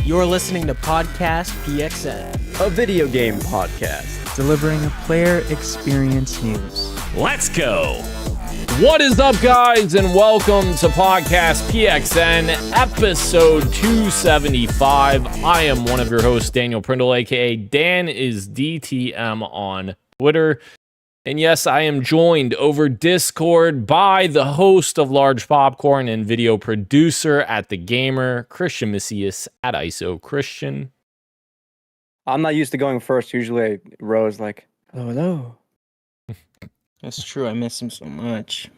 You're listening to Podcast PXN, a video game podcast, delivering a player experience news. Let's go! What is up, guys, and welcome to Podcast PXN, episode 275. I am one of your hosts, Daniel Prindle, aka Dan is DTM on Twitter. And yes, I am joined over Discord by the host of Large Popcorn and video producer at The Gamer, Christian Macias at ISO Christian. I'm not used to going first. Usually Rose like, hello. That's true. I miss him so much.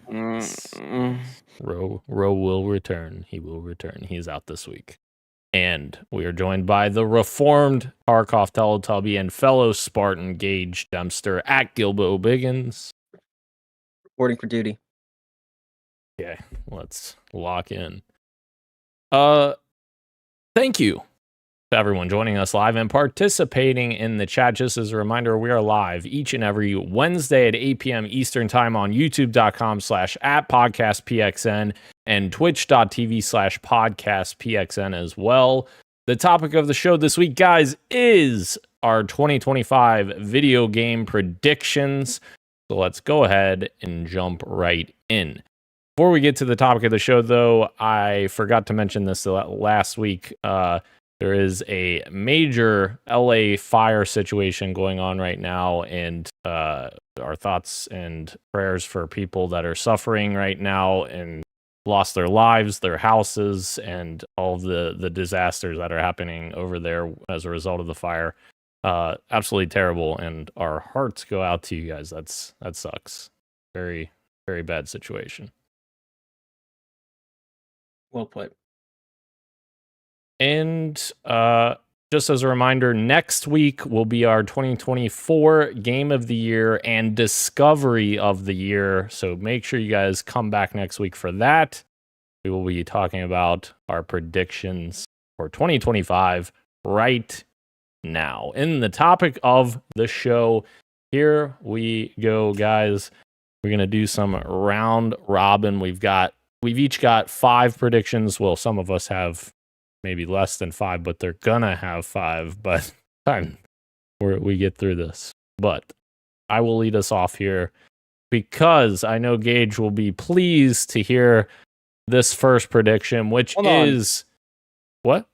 Ro will return. He will return. He's out this week. And we are joined by the reformed Tarkov Teletubby and fellow Spartan Gage Dempster at Gilbo Biggins. Reporting for duty. Okay, let's lock in. Thank you to everyone joining us live and participating in the chat. Just as a reminder, we are live each and every Wednesday at 8 p.m. Eastern Time on youtube.com/@podcastpxn and twitch.tv/podcastpxn as well. The topic of the show this week, guys, is our 2025 video game predictions. So let's go ahead and jump right in. Before we get to the topic of the show, though, I forgot to mention this last week. There is a major LA fire situation going on right now, and our thoughts and prayers for people that are suffering right now and lost their lives, their houses, and all of the disasters that are happening over there as a result of the fire. Absolutely terrible, and our hearts go out to you guys. That sucks. Very, very bad situation. Well put. And just as a reminder, next week will be our 2024 Game of the Year and Discovery of the Year. So make sure you guys come back next week for that. We will be talking about our predictions for 2025 right now. In the topic of the show, here we go, guys. We're going to do some round robin. We've each got 5 predictions. Well, some of us have maybe less than 5, but they're gonna have 5 by the time we get through this. But I will lead us off here because I know Gage will be pleased to hear this first prediction, which is what?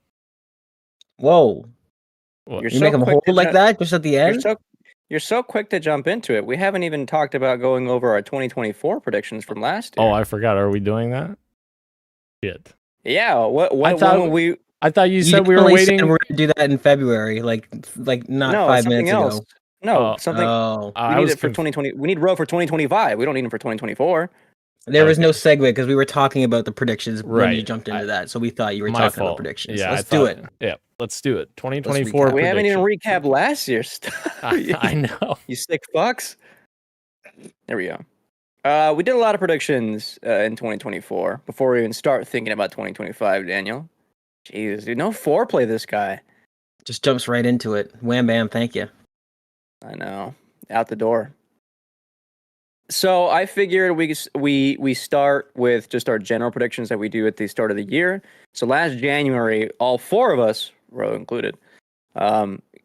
Whoa! What? You make them hold like that just at the end? You're so quick to jump into it. We haven't even talked about going over our 2024 predictions from last year. Oh, I forgot. Are we doing that? Shit. Yeah, I thought you said we were waiting. We're gonna do that in February, like not 5 minutes else. ago. No, something. Oh. We need it for 2020. We need Row for 2025. We don't need him for 2024. There was no segue because we were talking about the predictions when Right. you jumped into that, so we thought you were talking about predictions. Yeah, let's do it. Yeah, let's do it. 2024. We haven't even recapped last year's stuff. I know. You sick fucks. There we go. We did a lot of predictions in 2024 before we even start thinking about 2025, Daniel. Jesus, dude, no foreplay, this guy. Just jumps right into it. Wham bam, thank you. I know. Out the door. So I figured we start with just our general predictions that we do at the start of the year. So last January, all 4 of us, Ro included,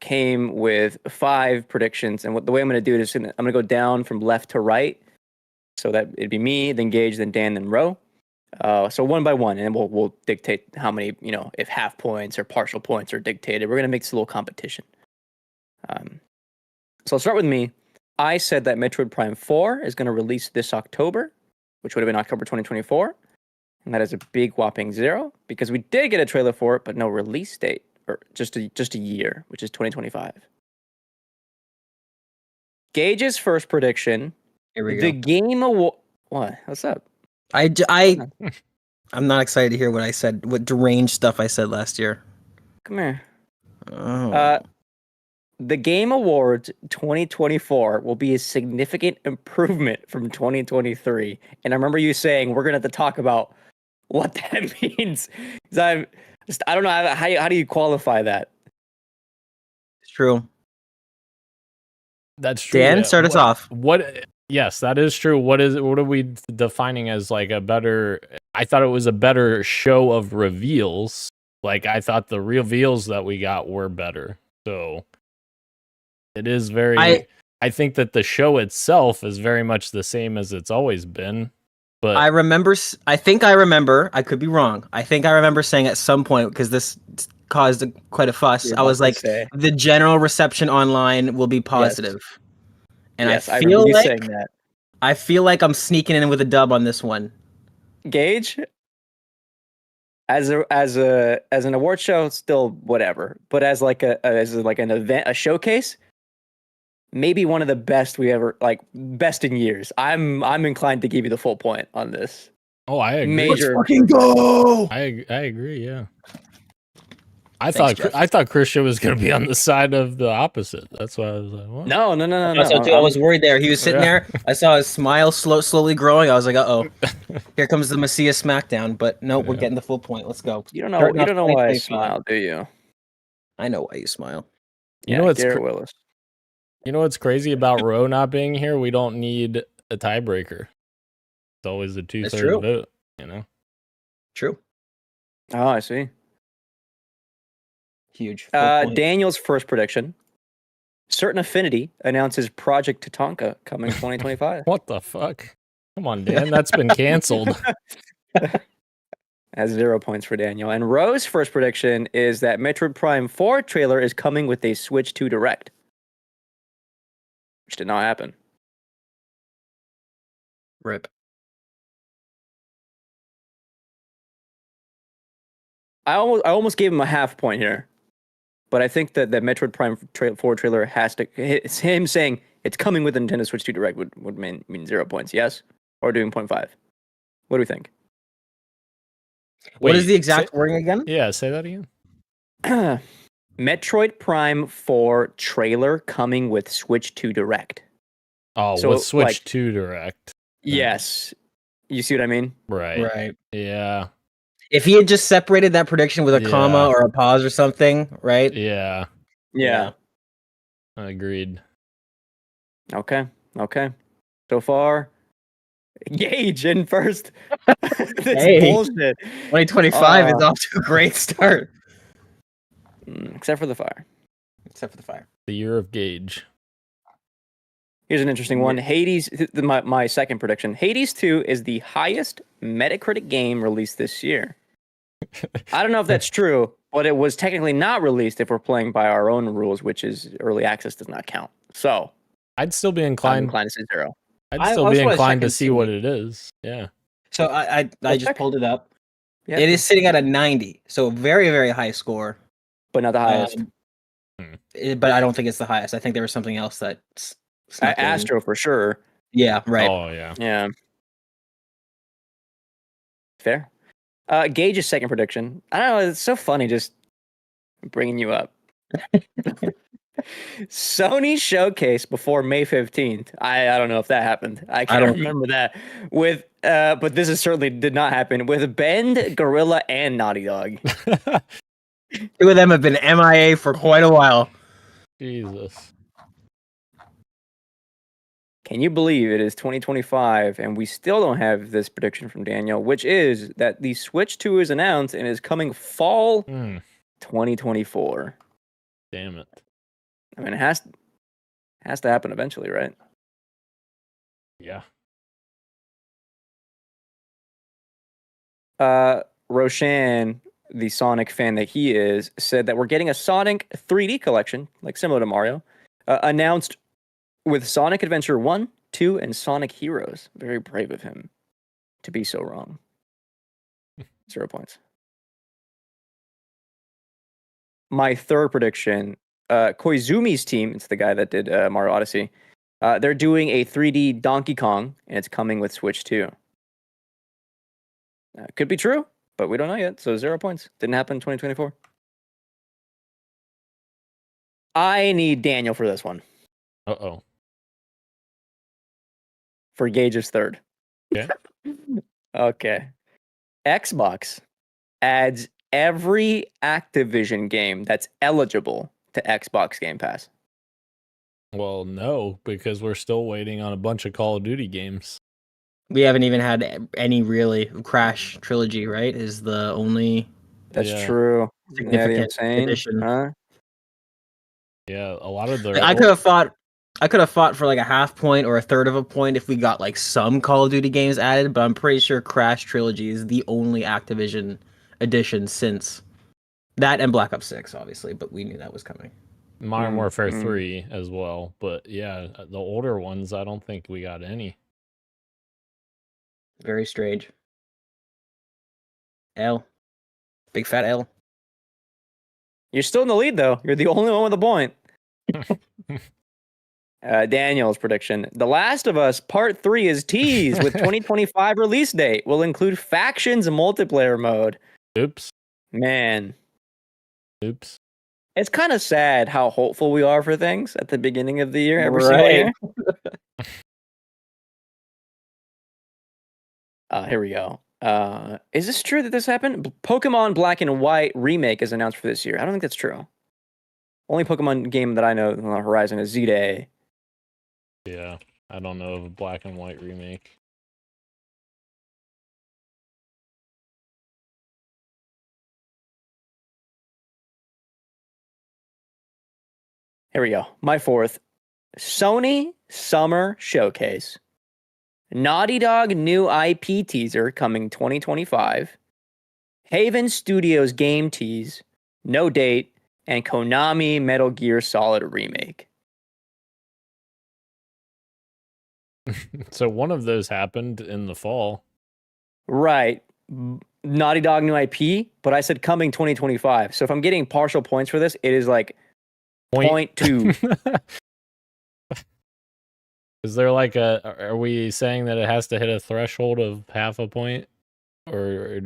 came with 5 predictions. And the way I'm going to do it is I'm going to go down from left to right. So that it'd be me, then Gage, then Dan, then Ro. So one by one, and then we'll dictate how many, if half points or partial points are dictated. We're going to make this a little competition. So I'll start with me. I said that Metroid Prime 4 is going to release this October, which would have been October 2024. And that is a big whopping 0, because we did get a trailer for it, but no release date, or just a year, which is 2025. Gage's first prediction. Here we go. The Game Award. What? What's up? I'm not excited to hear what I said, what deranged stuff I said last year. Come here. Oh. The Game Awards 2024 will be a significant improvement from 2023. And I remember you saying we're going to have to talk about what that means. I don't know. How do you qualify that? It's true. That's true. Dan, start us off. Yes, that is true. What are we defining as like a better? I thought it was a better show of reveals. Like, I thought the reveals that we got were better. So it is very. I think that the show itself is very much the same as it's always been. But I remember. I think I remember. I could be wrong. I think I remember saying at some point, because this caused quite a fuss. I was like, the general reception online will be positive. Yes. And yes, I feel remember you like saying that. I feel like I'm sneaking in with a dub on this one. Gage, as an award show, still whatever. But as like an event, a showcase, maybe one of the best we ever, like, best in years. I'm inclined to give you the full point on this. Oh, I agree. Major. Let's fucking go! I agree. Yeah. I thought Christian was going to be on the side of the opposite. That's why I was like, what? No. I was worried there. He was sitting there. I saw his smile slowly growing. I was like, uh-oh. Here comes the Messiah Smackdown. But no, we're getting the full point. Let's go. You don't know why I smile, do you? I know why you smile. You know what's Garrett Willis. You know what's crazy about Ro not being here? We don't need a tiebreaker. It's always a 2/3 vote, you know? True. Oh, I see. Huge. Daniel's first prediction. Certain Affinity announces Project Tatanka coming 2025. What the fuck? Come on, Dan. That's been canceled. That's 0 points for Daniel. And Ro's first prediction is that Metroid Prime 4 trailer is coming with a Switch 2 Direct. Which did not happen. Rip. I almost gave him a half point here. But I think that the Metroid Prime 4 trailer has to... It's him saying it's coming with a Nintendo Switch 2 Direct would mean 0 points, yes? Or doing 0.5? What do we think? What is the exact wording again? Yeah, say that again. Metroid Prime 4 trailer coming with Switch 2 Direct. Oh, so, with Switch 2 Direct. Yes. You see what I mean? Right. Yeah. If he had just separated that prediction with a comma or a pause or something, right? Yeah. Agreed. Okay. So far, Gage in first. That's bullshit. 2025 is off to a great start. Except for the fire. The year of Gage. Here's an interesting one. Hades, my second prediction. Hades 2 is the highest Metacritic game released this year. I don't know if that's true, but it was technically not released if we're playing by our own rules, which is early access does not count. So I'd still be inclined to say 0. I'd still be inclined to see what it is. Yeah. So I just pulled it up. Yeah. It is sitting at a 90, so a very, very high score. But not the highest. But I don't think it's the highest. I think there was something else that's... Astro for sure. Yeah, right. Oh, yeah. Yeah. Fair. Gage's second prediction. I don't know. It's so funny just bringing you up. Sony showcase before May 15th. I don't know if that happened. I can't remember that. With but this is certainly did not happen with Bend, Gorilla, and Naughty Dog. 2 of them have been MIA for quite a while. Jesus. Can you believe it is 2025 and we still don't have this prediction from Daniel, which is that the Switch 2 is announced and is coming fall 2024. Damn it. I mean, it has to happen eventually, right? Yeah. Roshan, the Sonic fan that he is, said that we're getting a Sonic 3D collection, like similar to Mario, announced with Sonic Adventure 1, 2, and Sonic Heroes. Very brave of him to be so wrong. 0 points. My third prediction, Koizumi's team, it's the guy that did Mario Odyssey, they're doing a 3D Donkey Kong, and it's coming with Switch 2. Could be true, but we don't know yet, so 0 points. Didn't happen in 2024. I need Daniel for this one. Uh-oh. For Gage's third. Yeah. Okay. Xbox adds every Activision game that's eligible to Xbox Game Pass. Well, no, because we're still waiting on a bunch of Call of Duty games. We haven't even had any really. Crash Trilogy, right? Is the only... That's true. significant insane, addition. huh? Yeah, a lot of the. Like, I could have fought for like a half point or a third of a point if we got like some Call of Duty games added, but I'm pretty sure Crash Trilogy is the only Activision edition since that and Black Ops 6, obviously, but we knew that was coming. Modern Warfare 3 as well. But yeah, the older ones, I don't think we got any. Very strange. L. Big fat L. You're still in the lead, though. You're the only one with a point. Daniel's prediction. The Last of Us Part 3 is teased with 2025 release date. Will include factions and multiplayer mode. Oops. Man. Oops. It's kind of sad how hopeful we are for things at the beginning of the year, every single year. Here we go. Is this true that this happened? Pokemon Black and White remake is announced for this year. I don't think that's true. Only Pokemon game that I know on the horizon is Z-Day. Yeah, I don't know of a Black and White remake. Here we go. My fourth. Sony Summer Showcase. Naughty Dog new IP teaser coming 2025. Haven Studios game tease. No date. And Konami Metal Gear Solid remake. So one of those happened in the fall. Right. Naughty Dog new IP, but I said coming 2025. So if I'm getting partial points for this, it is like 0.2. Is there like are we saying that it has to hit a threshold of half a point? Or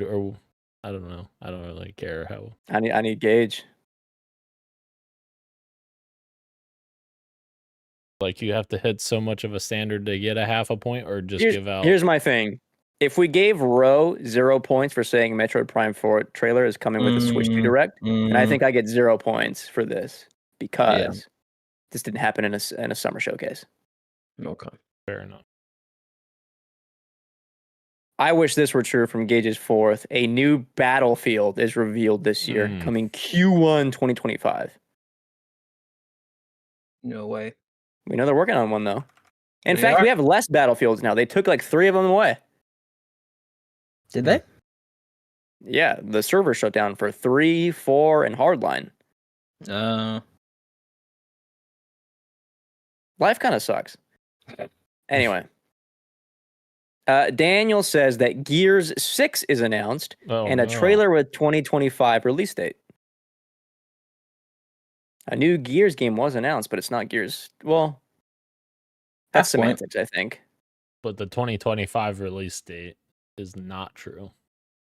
I don't know. I don't really care how. I need gauge. Like you have to hit so much of a standard to get a half a point, or just give out. Here's my thing. If we gave Roe 0 points for saying Metroid Prime 4 trailer is coming with a Switch 2 Direct, and I think I get 0 points for this because this didn't happen in a summer showcase. Okay. Fair enough. I wish this were true from Gage's fourth. A new Battlefield is revealed this year, coming Q1 2025. No way. We know they're working on one, though. In fact, we have less Battlefields now. They took like 3 of them away. Did they? Yeah, the server shut down for 3, 4, and Hardline. Life kind of sucks. Anyway. Daniel says that Gears 6 is announced and a trailer with 2025 release date. A new Gears game was announced, but it's not Gears. Well, that's semantics, I think. But the 2025 release date is not true.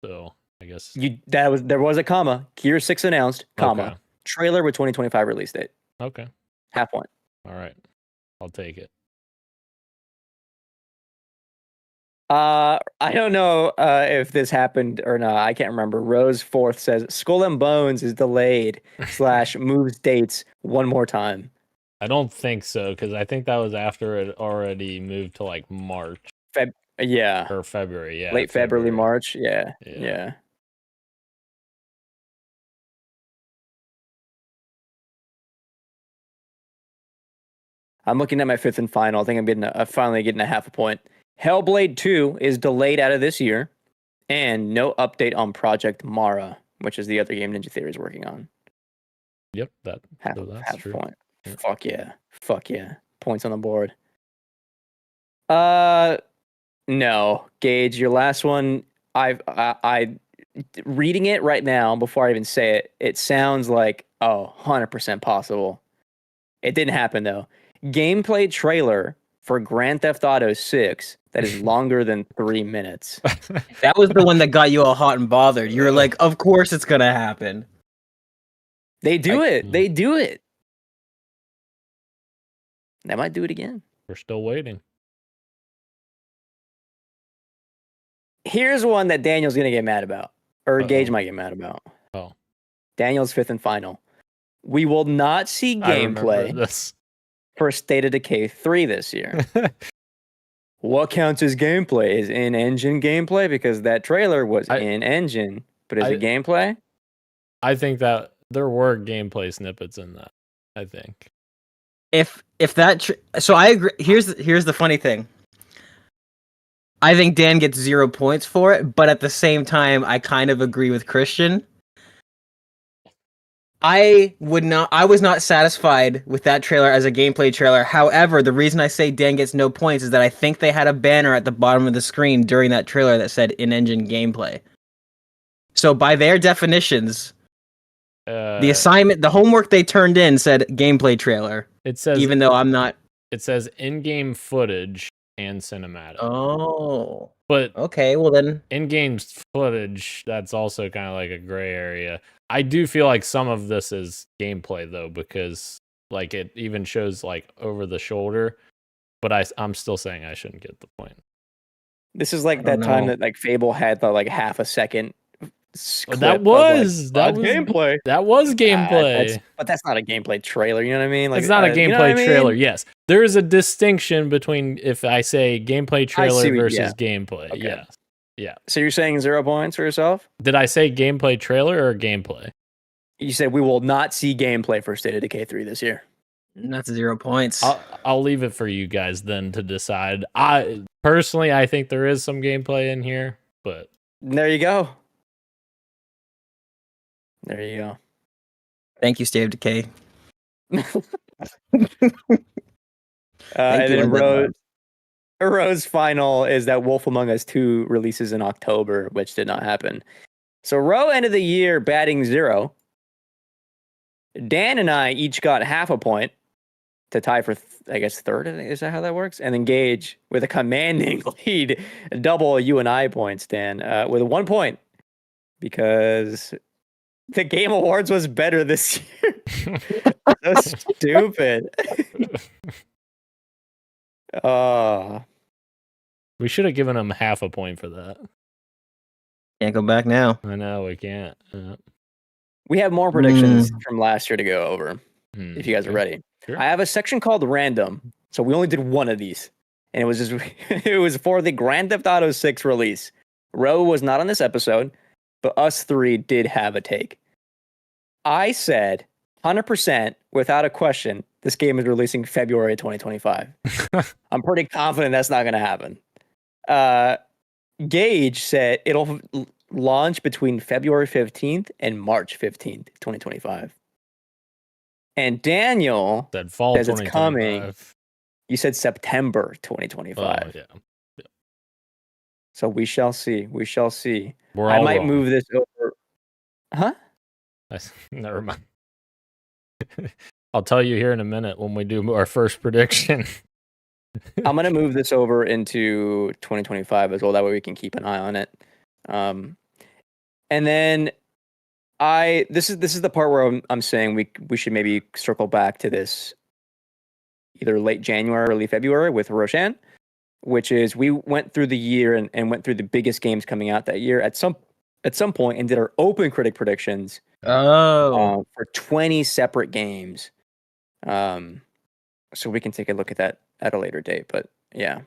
So I guess there was a comma. Gears 6 announced, comma. Okay. Trailer with 2025 release date. Okay. Half point. All right. I'll take it. I don't know if this happened or not. I can't remember. Rose Fourth says Skull and Bones is delayed / moves dates one more time. I don't think so, because I think that was after it already moved to like March. Or February, yeah. Late February, March, yeah. I'm looking at my fifth and final. I think I'm finally getting a half a point. Hellblade 2 is delayed out of this year, and no update on Project Mara, which is the other game Ninja Theory is working on. Yep, that's true. Point. Yep. Fuck yeah. Points on the board. No, Gage, your last one. I reading it right now before I even say it. It sounds like 100% possible. It didn't happen though. Gameplay trailer for Grand Theft Auto 6 that is longer than 3 minutes. That was the one that got you all hot and bothered. You were like, of course it's gonna happen. They do it. They do it. They might do it again. We're still waiting. Here's one that Daniel's going to get mad about. Or Gage might get mad about. Oh. Daniel's fifth and final. We will not see gameplay for State of Decay 3 this year. What counts as gameplay? Is in-engine gameplay? Because that trailer was in-engine. But is it gameplay? I think that there were gameplay snippets in that. I think. If that so I agree. Here's the funny thing. I think Dan gets 0 points for it, but at the same time, I kind of agree with Christian. I was not satisfied with that trailer as a gameplay trailer. However, the reason I say Dan gets no points is that I think they had a banner at the bottom of the screen during that trailer that said in-engine gameplay. So by their definitions, the assignment, the homework they turned in said gameplay trailer. It says, even though I'm not. It says in-game footage and cinematic. Oh. But okay, well then. In-game footage, that's also kind of like a gray area. I do feel like some of this is gameplay though, because like it even shows like over the shoulder. But I'm still saying I shouldn't get the point. This is like that time that like Fable had the like half a second. That was gameplay. That was gameplay. But that's not a gameplay trailer. You know what I mean? Like it's not a gameplay trailer. I mean? Yes, there is a distinction between if I say gameplay trailer versus gameplay. Okay. Yes. Yeah. So you're saying 0 points for yourself? Did I say gameplay trailer or gameplay? You said we will not see gameplay for State of Decay 3 this year. That's 0 points. I'll leave it for you guys then to decide. I personally think there is some gameplay in here, but there you go. There you go. Thank you, State of Decay. And then Rose final is that Wolf Among Us 2 releases in October, which did not happen. So Roe ended the year batting 0. Dan and I each got half a point to tie for, I guess, third. Is that how that works? And then Gage with a commanding lead, double you and I points, Dan, with 1 point because the Game Awards was better this year. So stupid. We should have given him half a point for that. Can't go back now. I know we can't. We have more predictions from last year to go over. If you guys are ready, sure. I have a section called random. So we only did one of these, and it was just it was for the Grand Theft Auto 6 release. Ro was not on this episode, but us three did have a take. I said 100% without a question, this game is releasing February 2025. I'm pretty confident that's not going to happen. Gage said it'll launch between February 15th and March 15th, 2025. And Daniel said fall says it's coming. You said September 2025. Oh, yeah. So we shall see. We shall see. I might wrong. move this over. Huh? Never mind. I'll tell you here in a minute when we do our first prediction. I'm going to move this over into 2025 as well. That way we can keep an eye on it. And then this is the part where I'm saying we should maybe circle back to this either late January or early February with Roshan, which is we went through the year and went through the biggest games coming out that year at some point and did our open critic predictions for 20 separate games. So we can take a look at that at a later date, but yeah,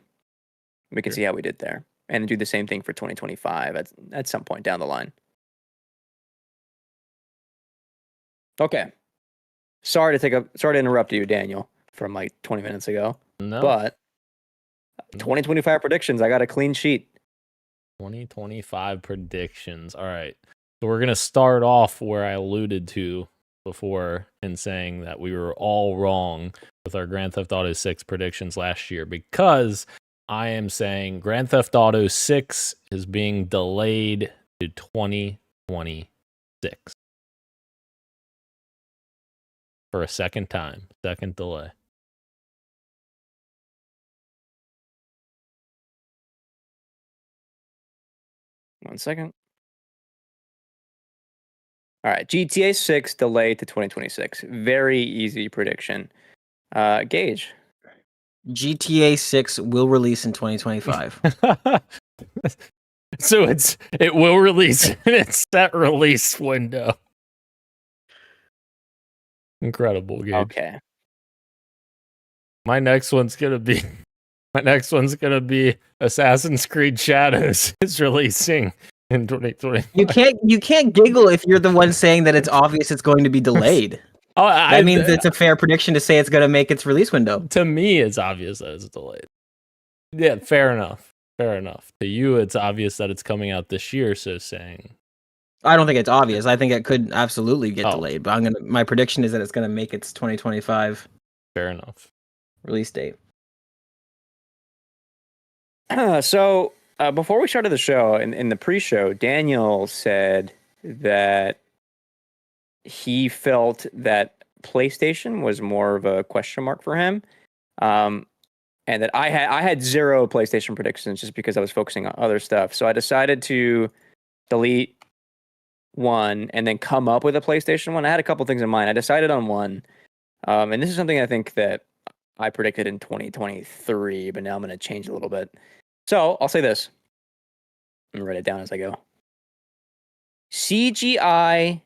we can see how we did there and do the same thing for 2025 at some point down the line. Okay. Sorry to interrupt you, Daniel, from like 20 minutes ago. No. But 2025 predictions, I got a clean sheet. 2025 predictions. All right. So we're going to start off where I alluded to before in saying that we were all wrong with our Grand Theft Auto 6 predictions last year, because I am saying Grand Theft Auto 6 is being delayed to 2026 for a second delay. One second. All right, GTA 6 delayed to 2026. Very easy prediction. Gage. GTA 6 will release in 2025. So it will release in its set release window. Incredible, Gage. Okay. My next one's gonna be Assassin's Creed Shadows is releasing in 2020. You can't giggle if you're the one saying that it's obvious it's going to be delayed. Oh, That means it's a fair prediction to say it's going to make its release window. To me, it's obvious that it's delayed. Yeah, fair enough. Fair enough. To you, it's obvious that it's coming out this year. So saying, I don't think it's obvious. I think it could absolutely get delayed, but my prediction is that it's going to make its 2025. Fair enough. Release date. So before we started the show, in the pre-show, Daniel said that he felt that PlayStation was more of a question mark for him, and that I had zero PlayStation predictions just because I was focusing on other stuff. So I decided to delete one and then come up with a PlayStation one. I had a couple things in mind. I decided on one, and this is something I think that I predicted in 2023, but now I'm going to change a little bit. So I'll say this. I'm going to write it down as I go. CGI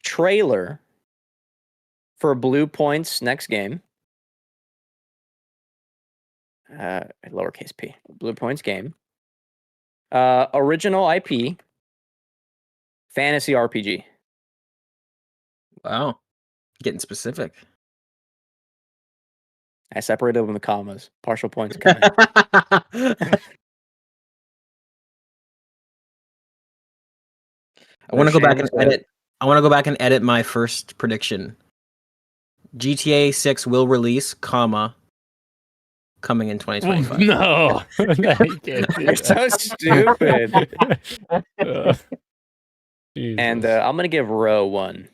trailer for Blue Point's next game. Lowercase p. Blue Point's game. Original IP. Fantasy RPG. Wow. Getting specific. I separated them with commas. Partial points coming. I want to go back and edit. I want to go back and edit my first prediction. GTA 6 will release, comma, coming in 2025. No, you can't do You're so stupid. Jesus. And I'm gonna give Row one.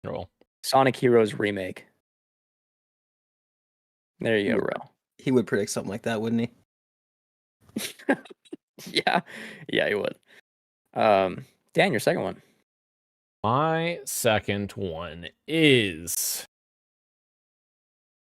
Roll. Sonic Heroes remake. There you go, Row. He would predict something like that, wouldn't he? Yeah, he would. Dan, your second one. My second one is.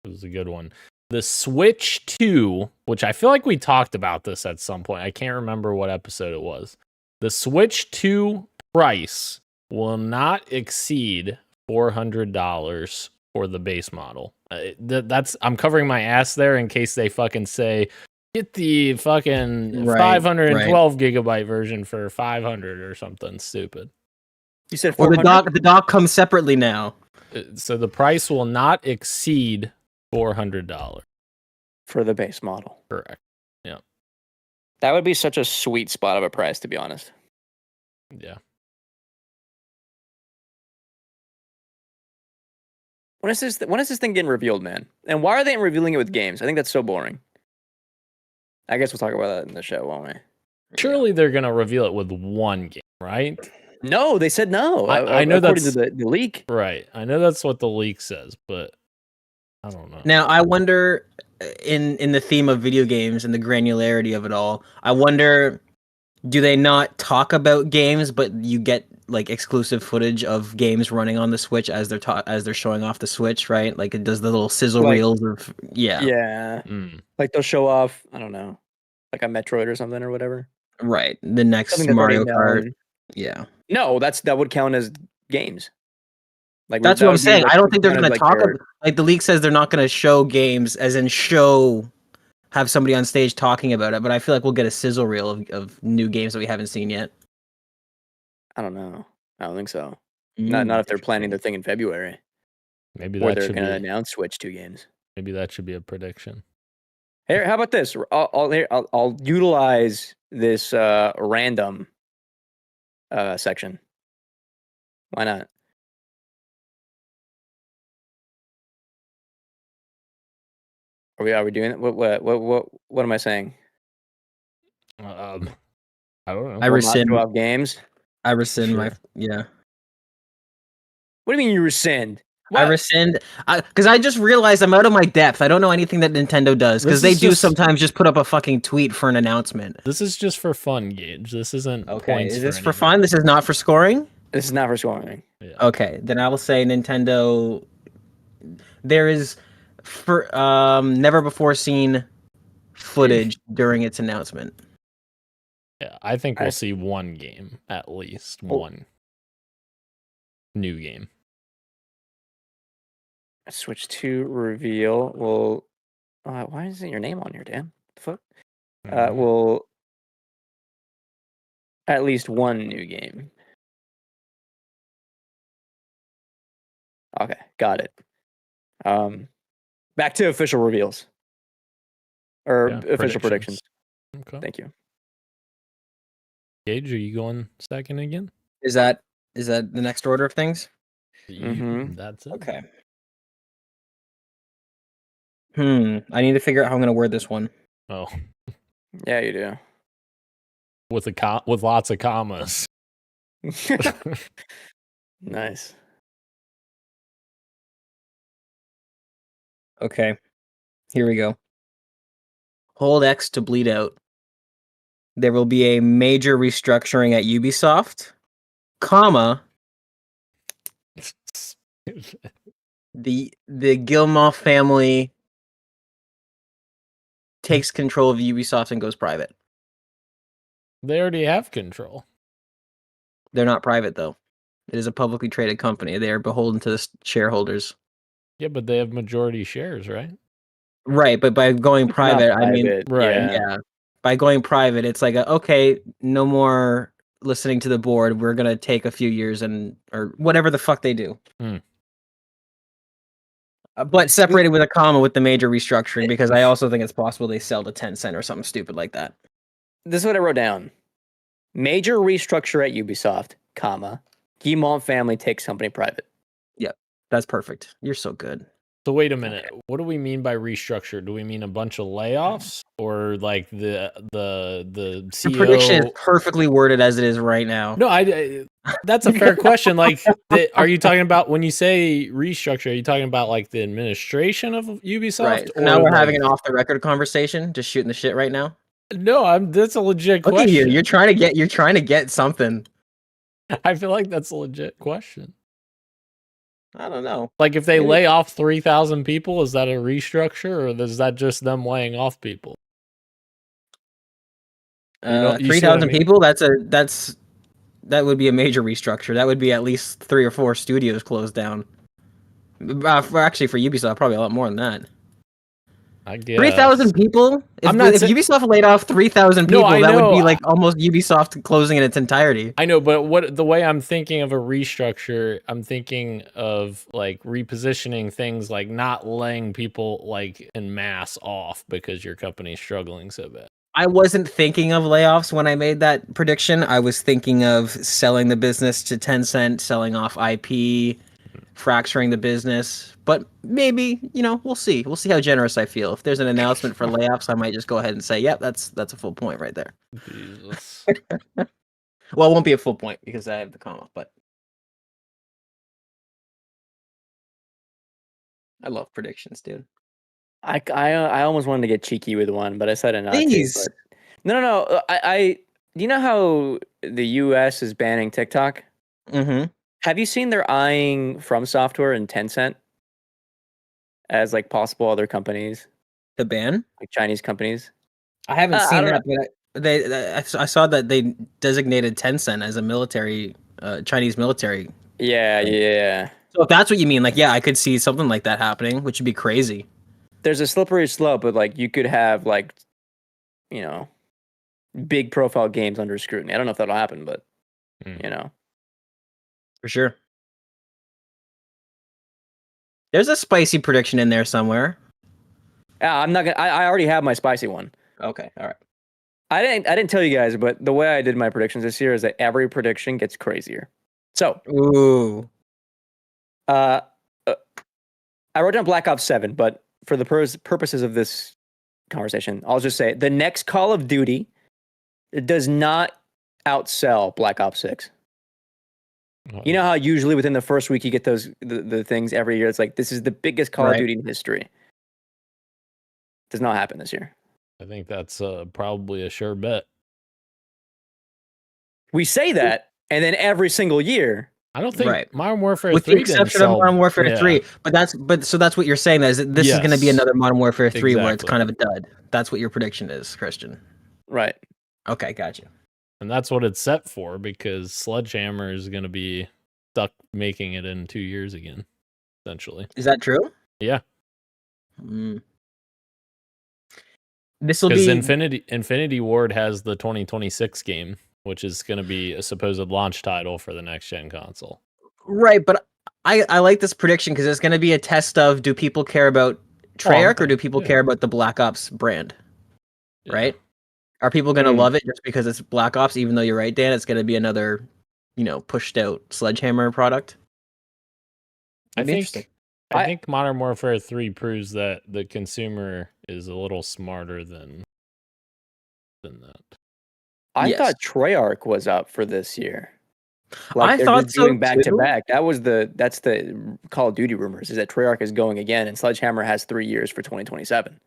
This is a good one. The Switch 2, which I feel like we talked about this at some point. I can't remember what episode it was. The Switch 2 price will not exceed $400 for the base model. I'm covering my ass there in case they fucking say, get the fucking 512 gigabyte version for 500 or something stupid. You said Or 400? the dock comes separately now. So the price will not exceed $400 for the base model. Correct. Yeah. That would be such a sweet spot of a price, to be honest. Yeah. When is this thing getting revealed, man? And why are they revealing it with games? I think that's so boring. I guess we'll talk about that in the show, won't we? Surely they're gonna reveal it with one game, right? No, they said no. I know according that's to the leak. Right. I know that's what the leak says, but I don't know. Now, I wonder, in the theme of video games and the granularity of it all, I wonder, do they not talk about games, but you get like exclusive footage of games running on the Switch as they're showing off the Switch, right? Like it does the little sizzle reels of Yeah. Like they'll show off, I don't know, like a Metroid or something or whatever. Right. The next Something Mario Kart. Yeah. No, that would count as games. Like that's what I'm saying. I don't think they're going to talk about, like the leak says they're not going to show games as in have somebody on stage talking about it, but I feel like we'll get a sizzle reel of new games that we haven't seen yet. I don't know. I don't think so. Not if they're planning their thing in February. Maybe they're going to announce Switch 2 games. Maybe that should be a prediction. Here, how about this? I'll utilize this random section. Why not? Are we doing it? What am I saying? I don't know. I rescind off games. I rescind my yeah. What do you mean you rescind? What? I rescind because I just realized I'm out of my depth. I don't know anything that Nintendo does because they do sometimes just put up a fucking tweet for an announcement. This is just for fun, Gage. This isn't okay. Is this for fun? This is not for scoring. This is not for scoring. Yeah. Okay, then I will say Nintendo. There is never before seen footage during its announcement. Yeah, I think we'll see one game at least. One new game. Switch 2 reveal. Well, why isn't your name on here, Dan? The fuck? Well, At least one new game. Okay, got it. Back to official reveals. Or official predictions. Okay. Thank you. Gage, are you going second again? Is that the next order of things? That's it. Okay. I need to figure out how I'm going to word this one. Oh, Yeah, you do. with lots of commas. Nice. Okay. Here we go. Hold X to bleed out. There will be a major restructuring at Ubisoft, comma, the Guillemot family takes control of Ubisoft and goes private. They already have control. They're not private, though. It is a publicly traded company. They are beholden to the shareholders. Yeah, but they have majority shares, right? Right, but by going private, I mean, right. yeah. By going private, it's like, okay, no more listening to the board. We're going to take a few years or whatever the fuck they do. But separated with a comma with the major restructuring, because I also think it's possible they sell to Tencent or something stupid like that. This is what I wrote down. Major restructure at Ubisoft, comma, Guillemot family takes company private. Yep, that's perfect. You're so good. So wait a minute. What do we mean by restructure? Do we mean a bunch of layoffs, or like the CEO? The prediction is perfectly worded as it is right now. No, that's a fair question. Like, are you talking about, when you say restructure, are you talking about like the administration of Ubisoft? Right. So now we're having an off the record conversation, just shooting the shit right now. No, that's a legit question. Look at you. You're trying to get something. I feel like that's a legit question. I don't know. Like, if they lay off 3,000 people, is that a restructure, or is that just them laying off people? 3,000 people. That would be a major restructure. That would be at least 3 or 4 studios closed down. Actually, for Ubisoft, probably a lot more than that. I guess 3,000 people. If Ubisoft laid off 3,000 people, that would be like almost Ubisoft closing in its entirety. I know, but the way I'm thinking of a restructure, I'm thinking of like repositioning things, like not laying people like en masse off because your company's struggling so bad. I wasn't thinking of layoffs when I made that prediction. I was thinking of selling the business to Tencent, selling off IP, fracturing the business. But maybe, we'll see. We'll see how generous I feel. If there's an announcement for layoffs, I might just go ahead and say, yep, that's a full point right there. Jesus. Well, it won't be a full point because I have the comma, but I love predictions, dude. I almost wanted to get cheeky with one, but I decided not Please. to. But... No. Do you know how the US is banning TikTok? Mm-hmm. Have you seen they're eyeing From Software and Tencent as like possible other companies? The ban? Like Chinese companies? I haven't seen that, but I saw that they designated Tencent as a military, Chinese military. Yeah. So if that's what you mean, I could see something like that happening, which would be crazy. There's a slippery slope, but like you could have big profile games under scrutiny. I don't know if that'll happen, but For sure. There's a spicy prediction in there somewhere. Yeah, I'm not gonna. I already have my spicy one. Okay, all right. I didn't tell you guys, but the way I did my predictions this year is that every prediction gets crazier. So, I wrote down Black Ops 7, but for the purposes of this conversation, I'll just say the next Call of Duty does not outsell Black Ops 6. You know how usually within the first week you get the things every year. It's like, this is the biggest Call of Duty in history. Does not happen this year. I think that's probably a sure bet. We say that, and then every single year, I don't think Modern Warfare 3 with the exception of Modern Warfare 3, but that's what you're saying is that this is going to be another Modern Warfare 3 where it's kind of a dud. That's what your prediction is, Christian. Right. Okay, gotcha. And that's what it's set for, because Sledgehammer is going to be stuck making it in 2 years again, essentially. Is that true? Yeah. This will be Infinity Ward has the 2026 game which is going to be a supposed launch title for the next gen console. Right, but I like this prediction because it's going to be a test of, do people care about Treyarch or do people care about the Black Ops brand? Yeah. Right? Are people going to love it just because it's Black Ops, even though you're right, Dan, it's going to be another, pushed out Sledgehammer product? I think Modern Warfare 3 proves that the consumer is a little smarter than that. I thought Treyarch was up for this year. I thought so doing back to back. That's the Call of Duty rumors, is that Treyarch is going again, and Sledgehammer has 3 years for 2027.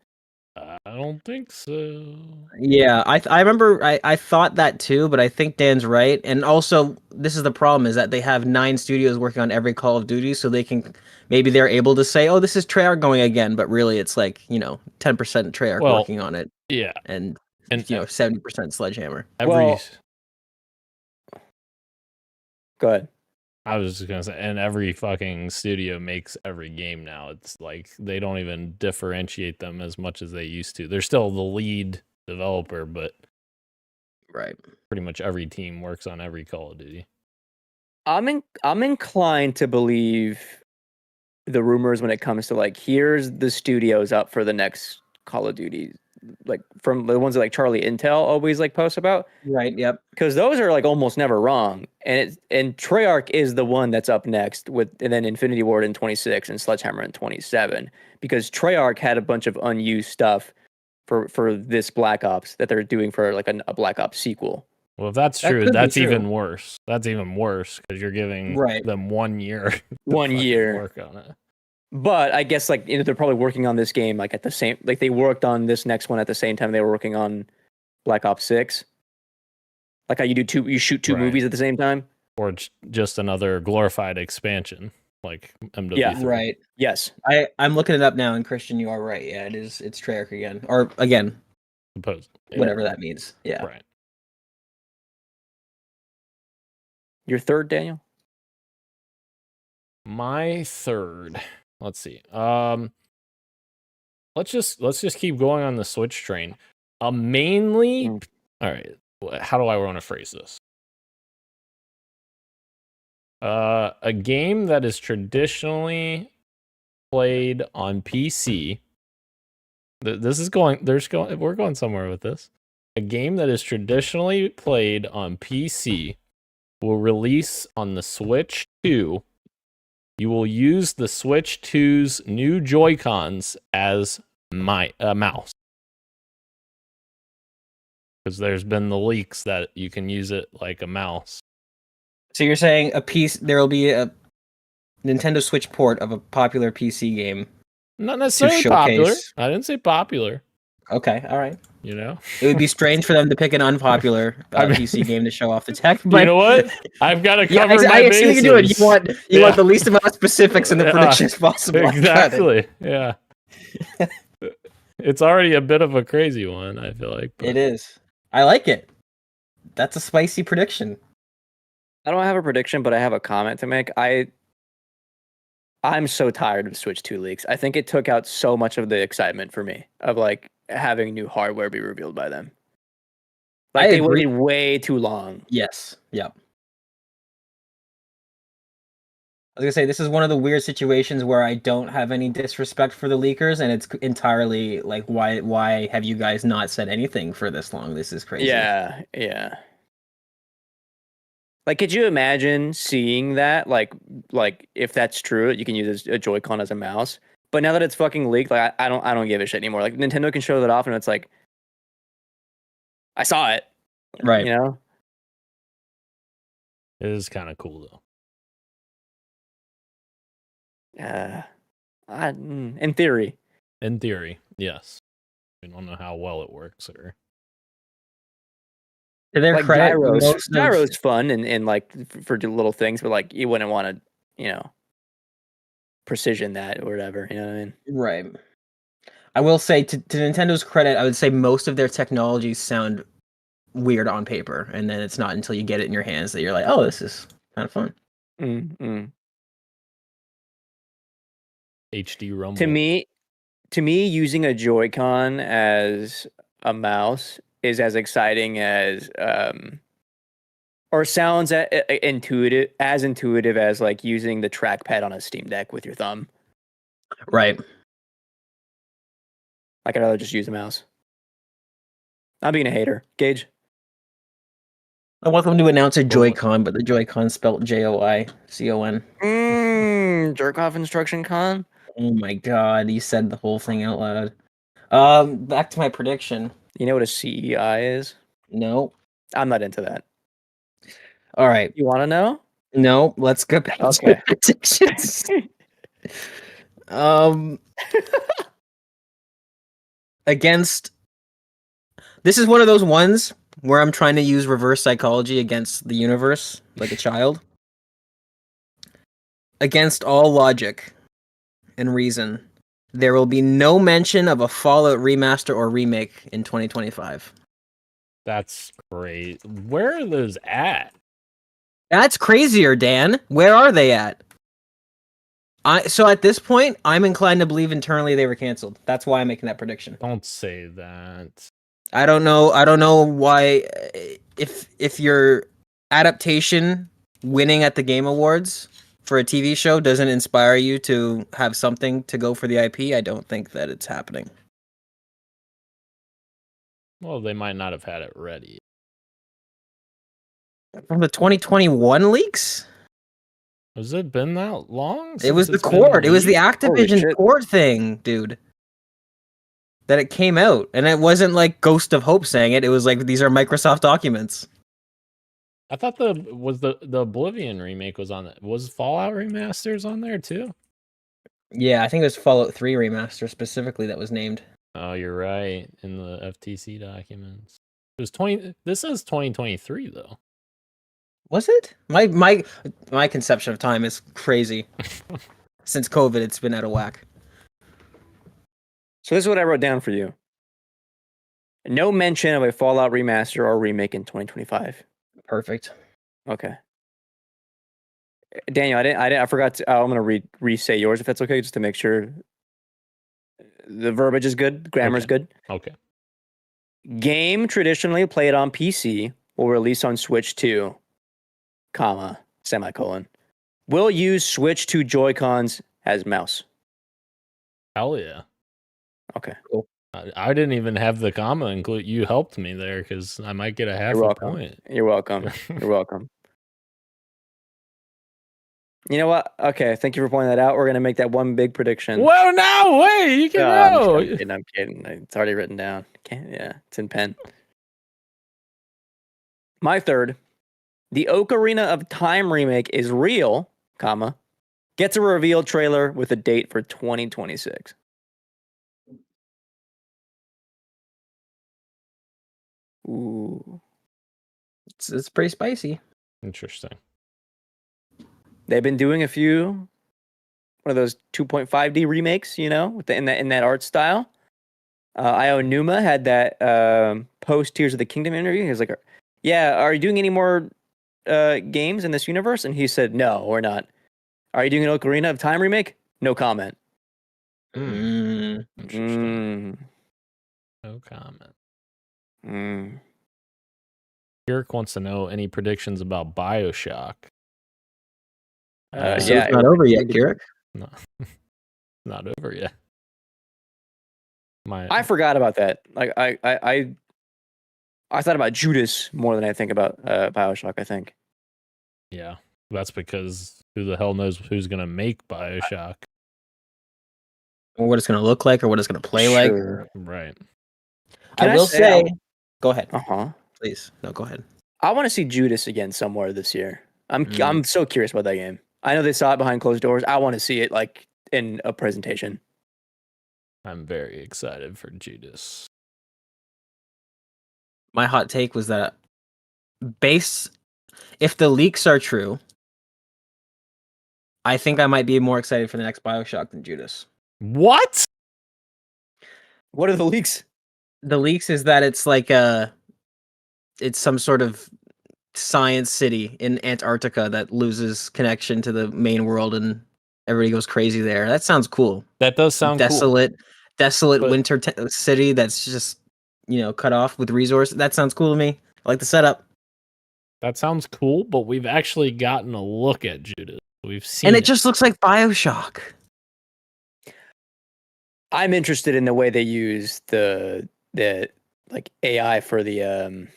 I don't think so. Yeah, I remember I thought that too, but I think Dan's right. And also, this is the problem, is that they have 9 studios working on every Call of Duty, so maybe they're able to say, oh, this is Treyarch going again, but really it's like, 10% Treyarch working on it. Yeah. And 70% Sledgehammer. Go ahead. I was just gonna say, and every fucking studio makes every game now. It's like they don't even differentiate them as much as they used to. They're still the lead developer, but right, pretty much every team works on every Call of Duty. I'm inclined to believe the rumors when it comes to like, here's the studios up for the next Call of Duty, like from the ones that like Charlie Intel always like posts about. Right. Yep. Because those are like almost never wrong, and Treyarch is the one that's up next and then Infinity Ward in 26 and Sledgehammer in 27, because Treyarch had a bunch of unused stuff for this Black Ops that they're doing for like a Black Ops sequel. Well, if that's true, that's even worse. That's even worse because you're giving them 1 year. 1 year work on it. But I guess like they're probably working on this game like at the same, like they worked on this next one at the same time they were working on Black Ops 6. Like how you shoot two movies at the same time, or just another glorified expansion like MW3. Yeah, right. Yes, I'm looking it up now, and Christian, you are right. Yeah, it's Treyarch again, or again, suppose whatever that means. Yeah, right. Your third, Daniel? My third. Let's see. Let's just keep going on the Switch train. Mainly, all right. How do I want to phrase this? A game that is traditionally played on PC. We're going somewhere with this. A game that is traditionally played on PC will release on the Switch 2. You will use the Switch 2's new Joy-Cons as mouse. Because there's been the leaks that you can use it like a mouse. So you're saying there will be a Nintendo Switch port of a popular PC game? Not necessarily popular. I didn't say popular. Okay, all right. You know, it would be strange for them to pick an unpopular PC game to show off the tech. But you know what? I've got to cover my I bases. You do it. You want the least amount of specifics in the predictions possible. Exactly. Yeah. It's already a bit of a crazy one, I feel like. But... It is. I like it. That's a spicy prediction. I don't have a prediction, but I have a comment to make. I'm so tired of Switch 2 leaks. I think it took out so much of the excitement for me of like having new hardware be revealed by them. Like they waited way too long. Yes. Yep. I was gonna say, this is one of the weird situations where I don't have any disrespect for the leakers, and it's entirely like, why have you guys not said anything for this long? This is crazy. Yeah. Like, could you imagine seeing that? Like if that's true, you can use a Joy-Con as a mouse. But now that it's fucking leaked, like I don't give a shit anymore. Like Nintendo can show that off, and it's like, I saw it, right? You know, it is kind of cool though. In theory. In theory, yes. We don't know how well it works or. Like gyro's fun and like for little things, but like you wouldn't want to, precision that or whatever. You know what I mean? Right. I will say to Nintendo's credit, I would say most of their technologies sound weird on paper, and then it's not until you get it in your hands that you're like, oh, this is kind of fun. HD Rumble. To me, using a Joy-Con as a mouse is as exciting as or sounds intuitive as like using the trackpad on a Steam Deck with your thumb. Right. Like, I'd rather just use a mouse. I'm being a hater. Gage? I want them to announce a Joy-Con, but the Joy-Con spelled Joycon. Jerk-off instruction con? Oh my god, you said the whole thing out loud. Back to my prediction. You know what a CEI is? No. I'm not into that. All right. You want to know? No, let's go back to my predictions. Against... This is one of those ones where I'm trying to use reverse psychology against the universe, like a child. Against all logic and reason, there will be no mention of a Fallout remaster or remake in 2025. That's great. Where are those at? That's crazier, Dan. Where are they at? So at this point, I'm inclined to believe internally they were canceled. That's why I'm making that prediction. Don't say that. I don't know why if your adaptation winning at the Game Awards for a TV show doesn't inspire you to have something to go for the IP, I don't think that it's happening. Well, they might not have had it ready. From the 2021 leaks? Has it been that long? It was the Cord. It was the Activision Cord thing, dude. That it came out. And it wasn't like Ghost of Hope saying it. It was like, these are Microsoft documents. I thought the Oblivion remake was on it. Was Fallout remasters on there too? Yeah, I think it was Fallout 3 remaster specifically that was named. Oh, you're right. In the FTC documents. It was 20. This says 2023 though. Was it? My conception of time is crazy. Since COVID, it's been out of whack. So this is what I wrote down for you. No mention of a Fallout remaster or remake in 2025. Perfect. Okay. Daniel, I forgot to, I'm going to re-say yours if that's okay, just to make sure the verbiage is good, grammar is good. Okay. Game traditionally played on PC will release on Switch 2, comma, semicolon. Will use Switch 2 Joy-Cons as mouse. Hell yeah. Okay. Cool. I didn't even have the comma include. You helped me there because I might get a half a point. You're welcome. You're welcome. You know what? Okay, thank you for pointing that out. We're gonna make that one big prediction. Whoa, no way! You can go. I'm kidding. It's already written down. Yeah, it's in pen. My third, the Ocarina of Time remake is real, comma, gets a reveal trailer with a date for 2026. Ooh. It's pretty spicy. Interesting. They've been doing a few one of those 2.5D remakes, you know, with in that art style. Ionuma had that post Tears of the Kingdom interview. He was like, "Yeah, are you doing any more games in this universe?" And he said, "No, we're not." "Are you doing an Ocarina of Time remake?" No comment. Interesting. No comment. Eric wants to know any predictions about BioShock. So it's not over yet, Garrick. No, not over yet. I forgot about that. Like I thought about Judas more than I think about BioShock. I think. Yeah, that's because who the hell knows who's gonna make BioShock? Or what it's gonna look like, or what it's gonna play like. Right. I will say. Go ahead. Please, no, go ahead. I want to see Judas again somewhere this year. I'm so curious about that game. I know they saw it behind closed doors. I want to see it like in a presentation. I'm very excited for Judas. My hot take was that if the leaks are true, I think I might be more excited for the next BioShock than Judas. What? What are the leaks? The leaks is that it's like it's some sort of science city in Antarctica that loses connection to the main world and everybody goes crazy there. That sounds cool. That does sound desolate but winter city that's just cut off with resources. That sounds cool to me. I like the setup. That sounds cool, but we've actually gotten a look at Judas. We've seen And it just looks like BioShock. I'm interested in the way they use the like AI for the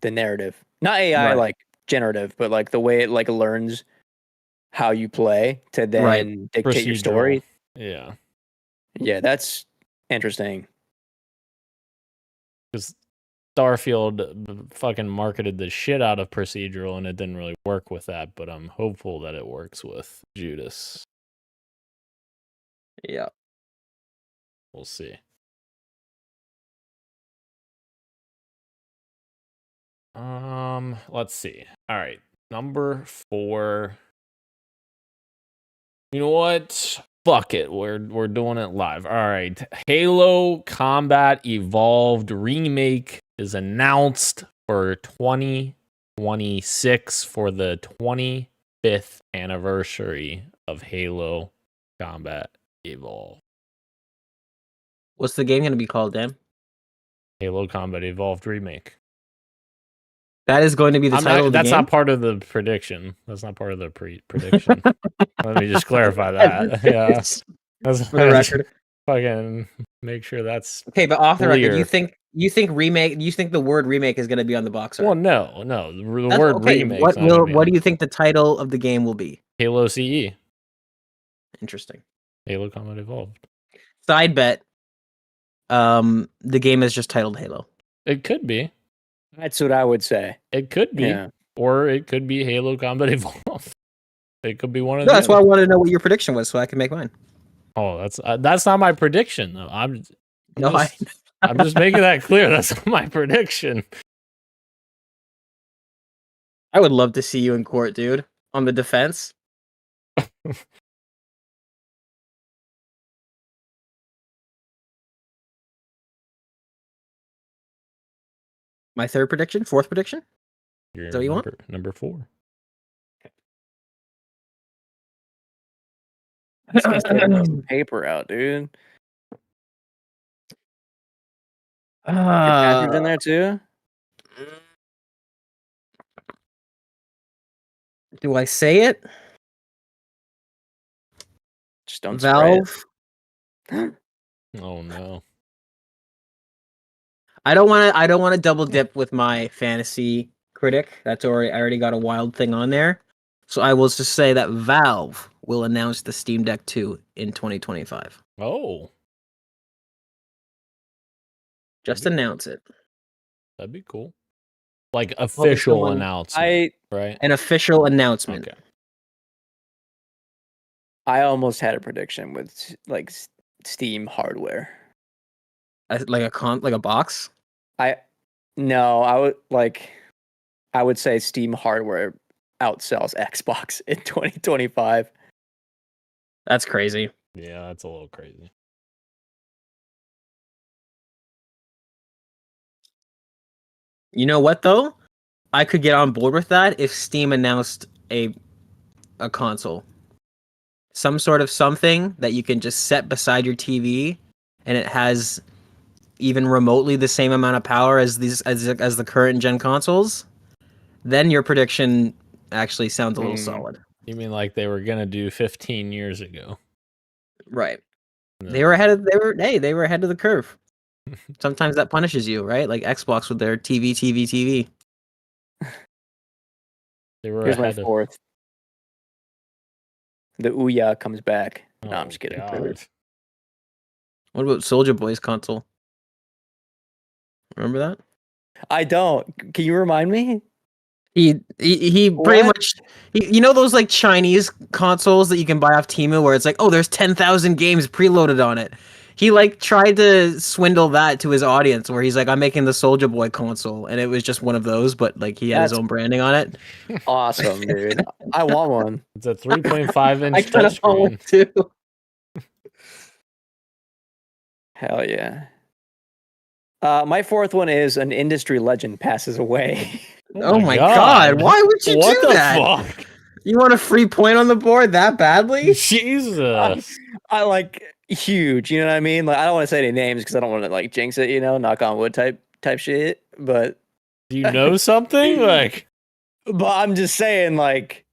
narrative. Not AI Right. like generative, but like the way it like learns how you play to then dictate your story. Yeah. Yeah, that's interesting. Because Starfield fucking marketed the shit out of procedural and it didn't really work with that, but I'm hopeful that it works with Judas. Yeah. We'll see. Let's see. All right. Number 4. You know what? Fuck it. We're doing it live. All right. Halo Combat Evolved Remake is announced for 2026 for the 25th anniversary of Halo Combat Evolved. What's the game going to be called, Dan? Halo Combat Evolved Remake. That is going to be the title of the That's game? not part of the prediction. That's not part of the prediction. Let me just clarify that. Yeah. That's For the record. Fucking make sure that's Okay, but off the record, clear. you think remake? You think the word remake is going to be on the box art? Well, no. The word remake. What do you think the title of the game will be? Halo CE. Interesting. Halo Combat Evolved. Side bet. The game is just titled Halo. It could be. That's what I would say. It could be. Yeah. Or it could be Halo Combat Evolved. It could be one of No, the that's why I wanted to know what your prediction was so I can make mine. Oh, that's not my prediction though. I'm just making that clear. That's not my prediction. I would love to see you in court, dude, on the defense. My fourth prediction? Is that what you want? Number 4. This guy's getting some paper out, dude. Patrick's in there too? Do I say it? Just don't Valve. Oh no. I don't want to double dip with my fantasy critic. I already got a wild thing on there. So I will just say that Valve will announce the Steam Deck 2 in 2025. Oh. Just announce it. That'd be cool. Like official announcement, right? An official announcement. Okay. I almost had a prediction with like Steam hardware. Like a box? I would say Steam hardware outsells Xbox in 2025. That's crazy. Yeah, that's a little crazy. You know what though? I could get on board with that if Steam announced a console. Some sort of something that you can just set beside your TV and it has even remotely the same amount of power as the current gen consoles. Then your prediction actually sounds a little solid. You mean like they were gonna do 15 years ago? Right. No. They were ahead of the curve. Sometimes that punishes you, right? Like Xbox with their TV. They were Here's my ahead fourth. The Ouya comes back. No, I'm Oh, just kidding. God. What about Soulja Boy's console? Remember that? I don't. Can you remind me? He pretty much you know those like Chinese consoles that you can buy off Temu where it's like, oh, there's 10,000 games preloaded on it. He like tried to swindle that to his audience where he's like, I'm making the Soulja Boy console, and it was just one of those, but like he had his own branding on it. Awesome, dude. I want one. It's a 3.5 inch I kind of want one touchscreen. too. Hell yeah. My fourth one is an industry legend passes away. Oh my god! Why would you do that? What the fuck? You want a free point on the board that badly? Jesus. I like huge. You know what I mean? Like I don't want to say any names because I don't want to like jinx it. You know, knock on wood type shit. But Do you know something? Like, but I'm just saying, like,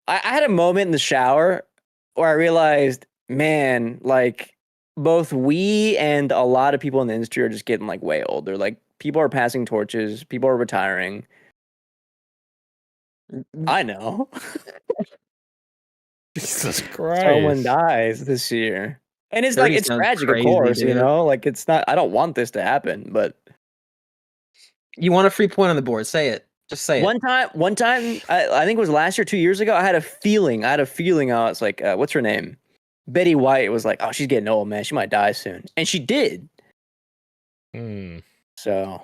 I had a moment in the shower where I realized, man, like, both we and a lot of people in the industry are just getting like way older. Like, people are passing torches, people are retiring. I know. Jesus Christ. Someone dies this year. And it's like, it's tragic, crazy, of course, dude. You know? Like, it's not, I don't want this to happen, but. You want a free point on the board. Say it. Just say it. One time, I think it was last year, 2 years ago, I had a feeling. I was like, what's her name? Betty White was like, oh, she's getting old, man. She might die soon. And she did. So.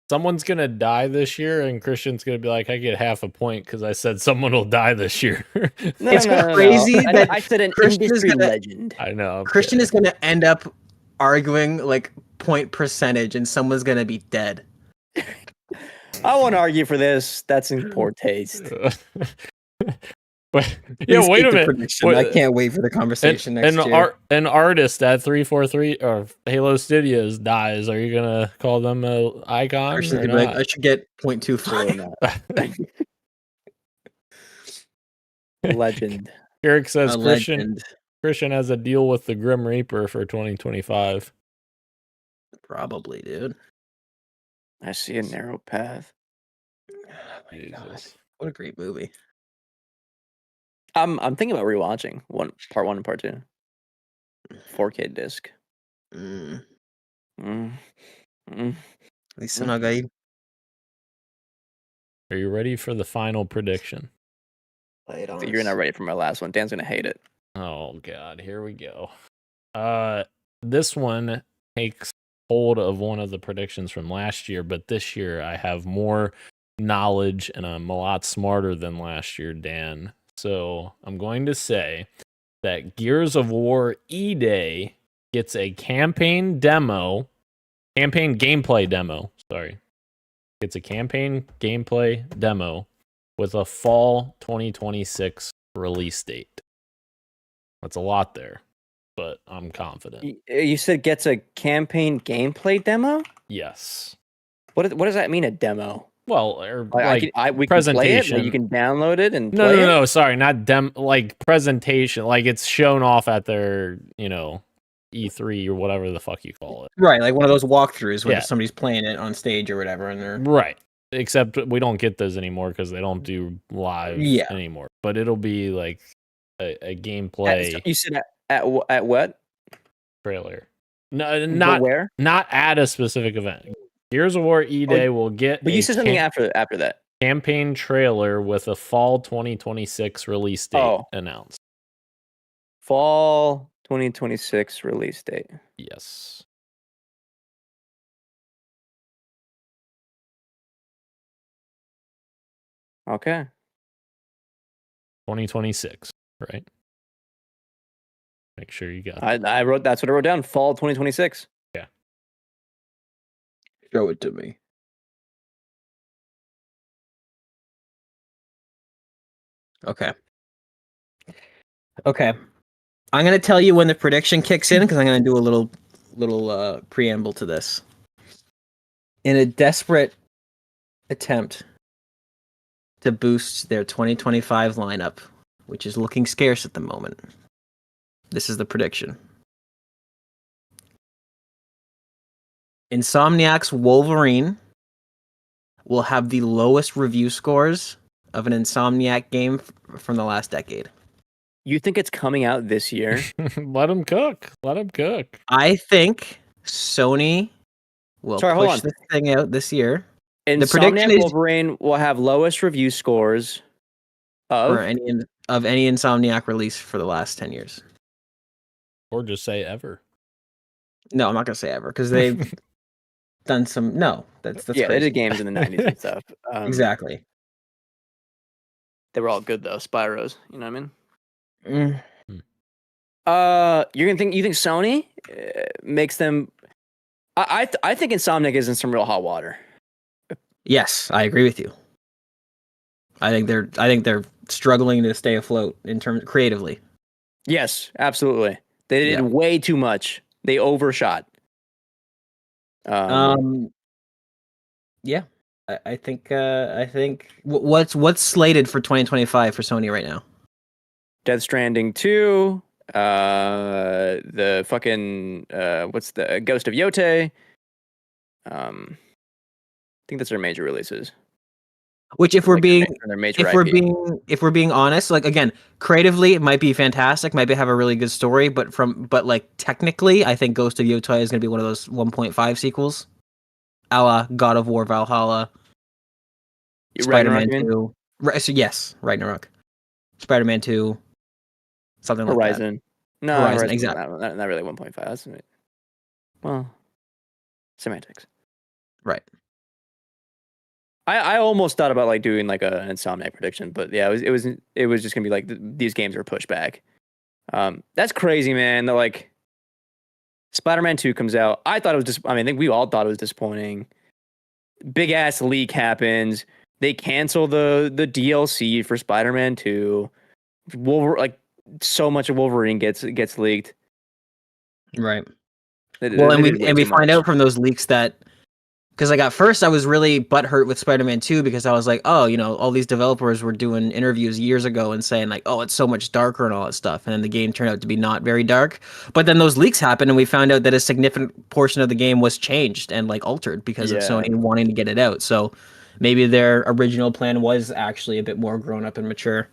Someone's going to die this year, and Christian's going to be like, I get half a point because I said someone will die this year. It's crazy that I said an industry legend. I know. Christian is going to end up arguing like point percentage, and someone's going to be dead. I won't argue for this. That's in poor taste. But, yeah, wait a minute. I can't wait for the conversation next year. An artist at 343 or Halo Studios dies. Are you gonna call them an icon? I should get 0.25. Legend. Eric says Christian has a deal with the Grim Reaper for 2025. Probably, dude. I see a narrow path. Oh my God. What a great movie. I'm thinking about rewatching part 1 and part 2. 4K disc. Listen, are you ready for the final prediction? You're not ready for my last one. Dan's gonna hate it. Oh God, here we go. This one takes hold of one of the predictions from last year, but this year I have more knowledge and I'm a lot smarter than last year, Dan. So I'm going to say that Gears of War E-Day gets a campaign gameplay demo. It's a campaign gameplay demo with a fall 2026 release date. That's a lot there, but I'm confident. You said gets a campaign gameplay demo? Yes. What does that mean, a demo? Well, or we presentation. Can play it, you can download it and no, play it? No, sorry, not like presentation. Like it's shown off at their, E3 or whatever the fuck you call it. Right, like one of those walkthroughs where somebody's playing it on stage or whatever, and they're right. Except we don't get those anymore because they don't do live anymore. But it'll be like a gameplay. You said at what trailer? No, not where? Not at a specific event. Gears of War E-Day will get. But you said something after that. Campaign trailer with a fall 2026 release date announced. Fall 2026 release date. Yes. Okay. 2026, right? Make sure you got it. That's what I wrote down. Fall 2026. Yeah. Show it to me. Okay. I'm going to tell you when the prediction kicks in because I'm going to do a little preamble to this. In a desperate attempt to boost their 2025 lineup, which is looking scarce at the moment, this is the prediction. Insomniac's Wolverine will have the lowest review scores of an Insomniac game from the last decade. You think it's coming out this year? Let them cook. I think Sony will push this thing out this year. And the prediction is Wolverine will have lowest review scores of any Insomniac release for the last 10 years. Or just say ever. No, I'm not gonna say ever because they've done some. No, that's yeah, crazy. They did games in the 90s and stuff. Exactly. They were all good though. Spyros, you know what I mean? You think Sony makes them? I think Insomniac is in some real hot water. Yes, I agree with you. I think they're struggling to stay afloat in terms creatively. Yes, absolutely. They did way too much. They overshot. Yeah, I think what's slated for 2025 for Sony right now? Death Stranding 2, the fucking what's the Ghost of Yote. I think that's their major releases. Which, if we're being IP. if we're being honest, like again, creatively it might be fantastic, might have a really good story, but like technically, I think Ghost of Yotai is going to be one of those 1.5 sequels, a la God of War Valhalla, Spider-Man 2. So yes, Ragnarok, Spider-Man 2, something like that. Horizon. No, Horizon, exactly. Not really 1.5. That's well, semantics. Right. I almost thought about like doing like an Insomniac prediction, but yeah, it was just gonna be like these games are pushed back. That's crazy, man. That like Spider-Man 2 comes out. I thought it was just. I think we all thought it was disappointing. Big ass leak happens. They cancel the DLC for Spider-Man 2. Like so much of Wolverine gets leaked. Right. And we find out from those leaks that. Because like at first I was really butthurt with Spider-Man 2 because I was like, oh, all these developers were doing interviews years ago and saying like, oh, it's so much darker and all that stuff. And then the game turned out to be not very dark. But then those leaks happened and we found out that a significant portion of the game was changed and like altered because of Sony wanting to get it out. So maybe their original plan was actually a bit more grown up and mature.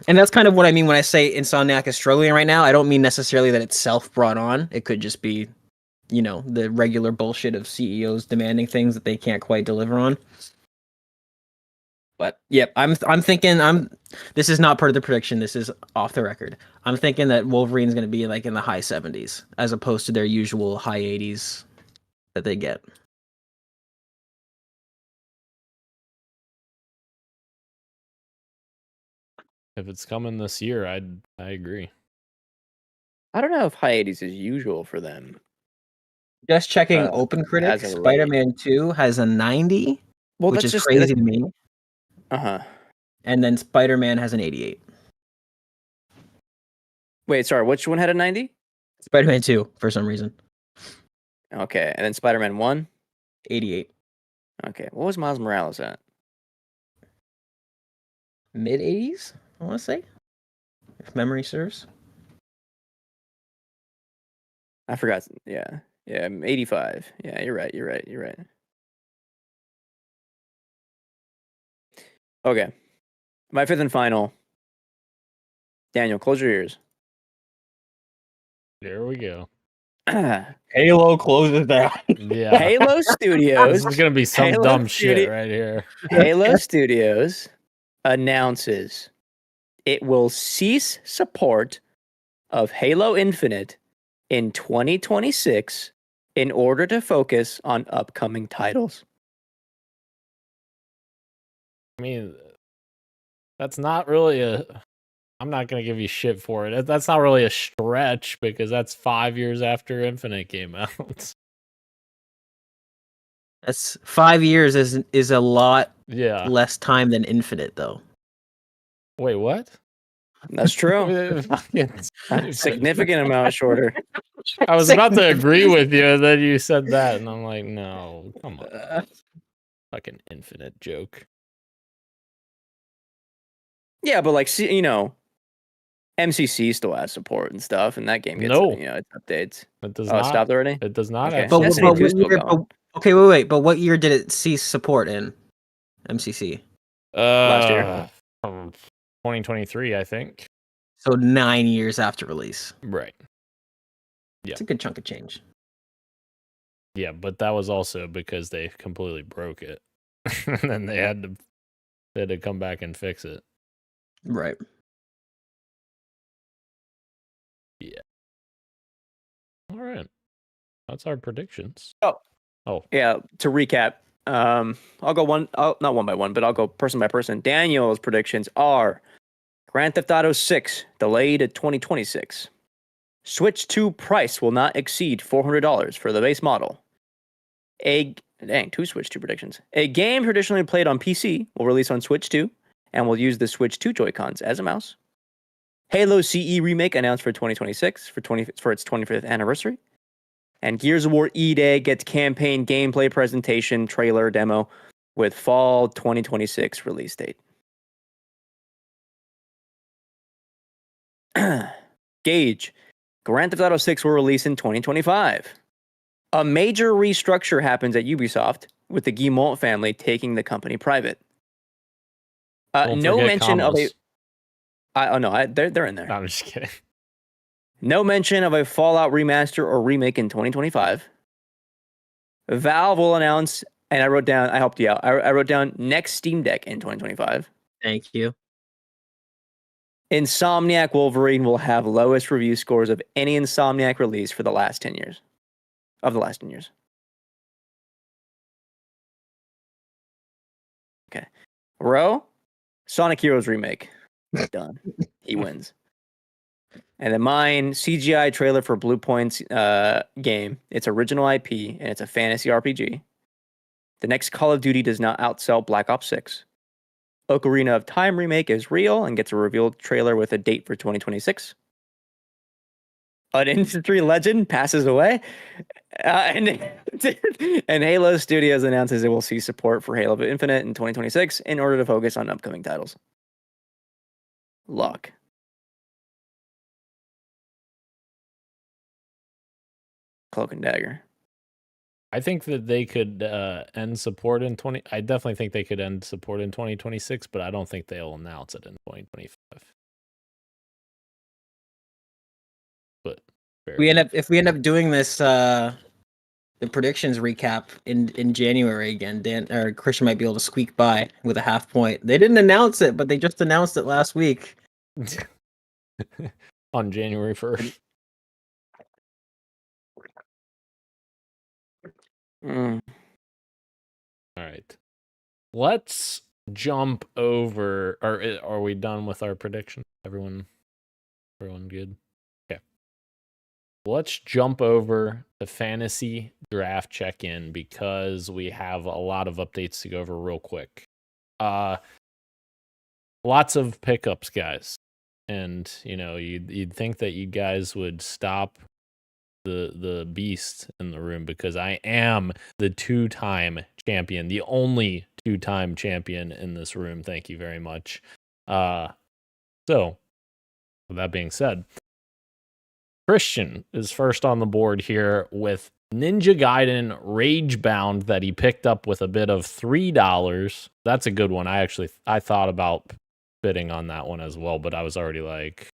And that's kind of what I mean when I say Insomniac is struggling right now. I don't mean necessarily that it's self-brought on. It could just be the regular bullshit of CEOs demanding things that they can't quite deliver on. But yep, I'm thinking this is not part of the prediction. This is off the record. I'm thinking that Wolverine's going to be like in the high 70s as opposed to their usual high 80s that they get. If it's coming this year, I agree. I don't know if high 80s is usual for them. Just checking OpenCritic, Spider-Man 2 has a 90, which is crazy to me. And then Spider-Man has an 88. Wait, sorry, which one had a 90? Spider-Man 2, for some reason. Okay, and then Spider-Man 1? 88. Okay, what was Miles Morales at? Mid-80s, I want to say, if memory serves. I forgot, yeah. Yeah, 85. Yeah, you're right. Okay. My fifth and final. Daniel, close your ears. There we go. Halo closes down. Yeah. Halo Studios. This is going to be some dumb shit right here. Halo Studios announces it will cease support of Halo Infinite in 2026 in order to focus on upcoming titles. I mean, that's not really I'm not going to give you shit for it. That's not really a stretch because that's 5 years after Infinite came out. That's 5 years is a lot less time than Infinite, though. Wait, what? That's true. Significant amount shorter. I was about to agree with you, and then you said that, and I'm like, no, come on. Fucking Infinite joke. Yeah, but like, MCC still has support and stuff, and that game gets it's updates. It does not. It stopped already? It does not. Okay. Wait. But what year did it cease support in MCC? Last year. 2023, I think. So 9 years after release. Right. Yeah. It's a good chunk of change. Yeah, but that was also because they completely broke it. And then they had to come back and fix it. Right. Yeah. All right. That's our predictions. Oh. Yeah, to recap, I'll go not one by one, but I'll go person by person. Daniel's predictions are Grand Theft Auto 6 delayed to 2026. Switch 2 price will not exceed $400 for the base model. Two Switch 2 predictions. A game traditionally played on PC will release on Switch 2 and will use the Switch 2 Joy-Cons as a mouse. Halo CE remake announced for 2026 for its 25th anniversary. And Gears of War E-Day gets campaign gameplay presentation, trailer, demo with fall 2026 release date. Gauge. Grand Theft Auto 6 will release in 2025. A major restructure happens at Ubisoft with the Guillemot family taking the company private. No mention of a... they're in there. No, I'm just kidding. No mention of a Fallout remaster or remake in 2025. Valve will announce, and I wrote down, I helped you out. I wrote down next Steam Deck in 2025. Thank you. Insomniac Wolverine will have lowest review scores of any Insomniac release for the last 10 years. Of the last 10 years. Okay. Row, Sonic Heroes remake. Done. He wins. And then mine, CGI trailer for Blue Point's game. It's original IP, and it's a fantasy RPG. The next Call of Duty does not outsell Black Ops 6. Ocarina of Time remake is real and gets a revealed trailer with a date for 2026. An industry legend passes away. And Halo Studios announces it will see support for Halo Infinite in 2026 in order to focus on upcoming titles. Luck. Cloak and Dagger. I think that they could end support in 20. I definitely think they could end support in 2026, but I don't think they'll announce it in 2025. But if we end up doing this the predictions recap in January again, Dan or Christian might be able to squeak by with a half point. They didn't announce it, but they just announced it last week on January 1st. Mm. All right. Let's jump over. Are we done with our prediction? Everyone good? Okay. Let's jump over the fantasy draft check-in because we have a lot of updates to go over real quick. Lots of pickups, guys. And, you'd think that you guys would stop the beast in the room because I am the 2-time champion, the only 2-time champion in this room. Thank you very much. So, with that being said, Christian is first on the board here with Ninja Gaiden Ragebound that he picked up with a bid of $3. That's a good one. I thought about bidding on that one as well, but I was already like,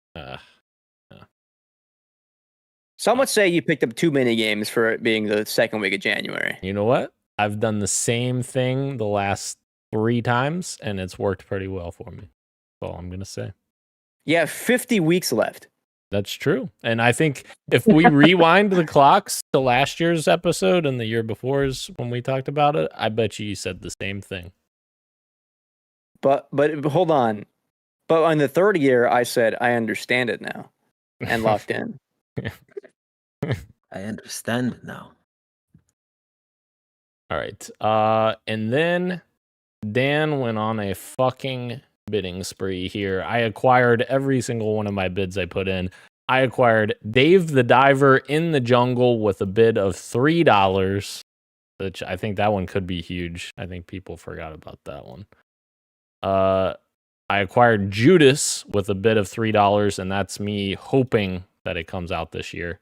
Some would say you picked up too many games for it being the second week of January. You know what? I've done the same thing the last 3 times, and it's worked pretty well for me. That's all I'm going to say. You have 50 weeks left. That's true. And I think if we rewind the clocks to last year's episode and the year before's when we talked about it, I bet you said the same thing. But hold on. But on the third year, I said, I understand it now. And locked in. I understand now. All right. And then Dan went on a fucking bidding spree here. I acquired every single one of my bids I put in. I acquired Dave the Diver in the Jungle with a bid of $3, which I think that one could be huge. I think people forgot about that one. I acquired Judas with a bid of $3, and that's me hoping that it comes out this year.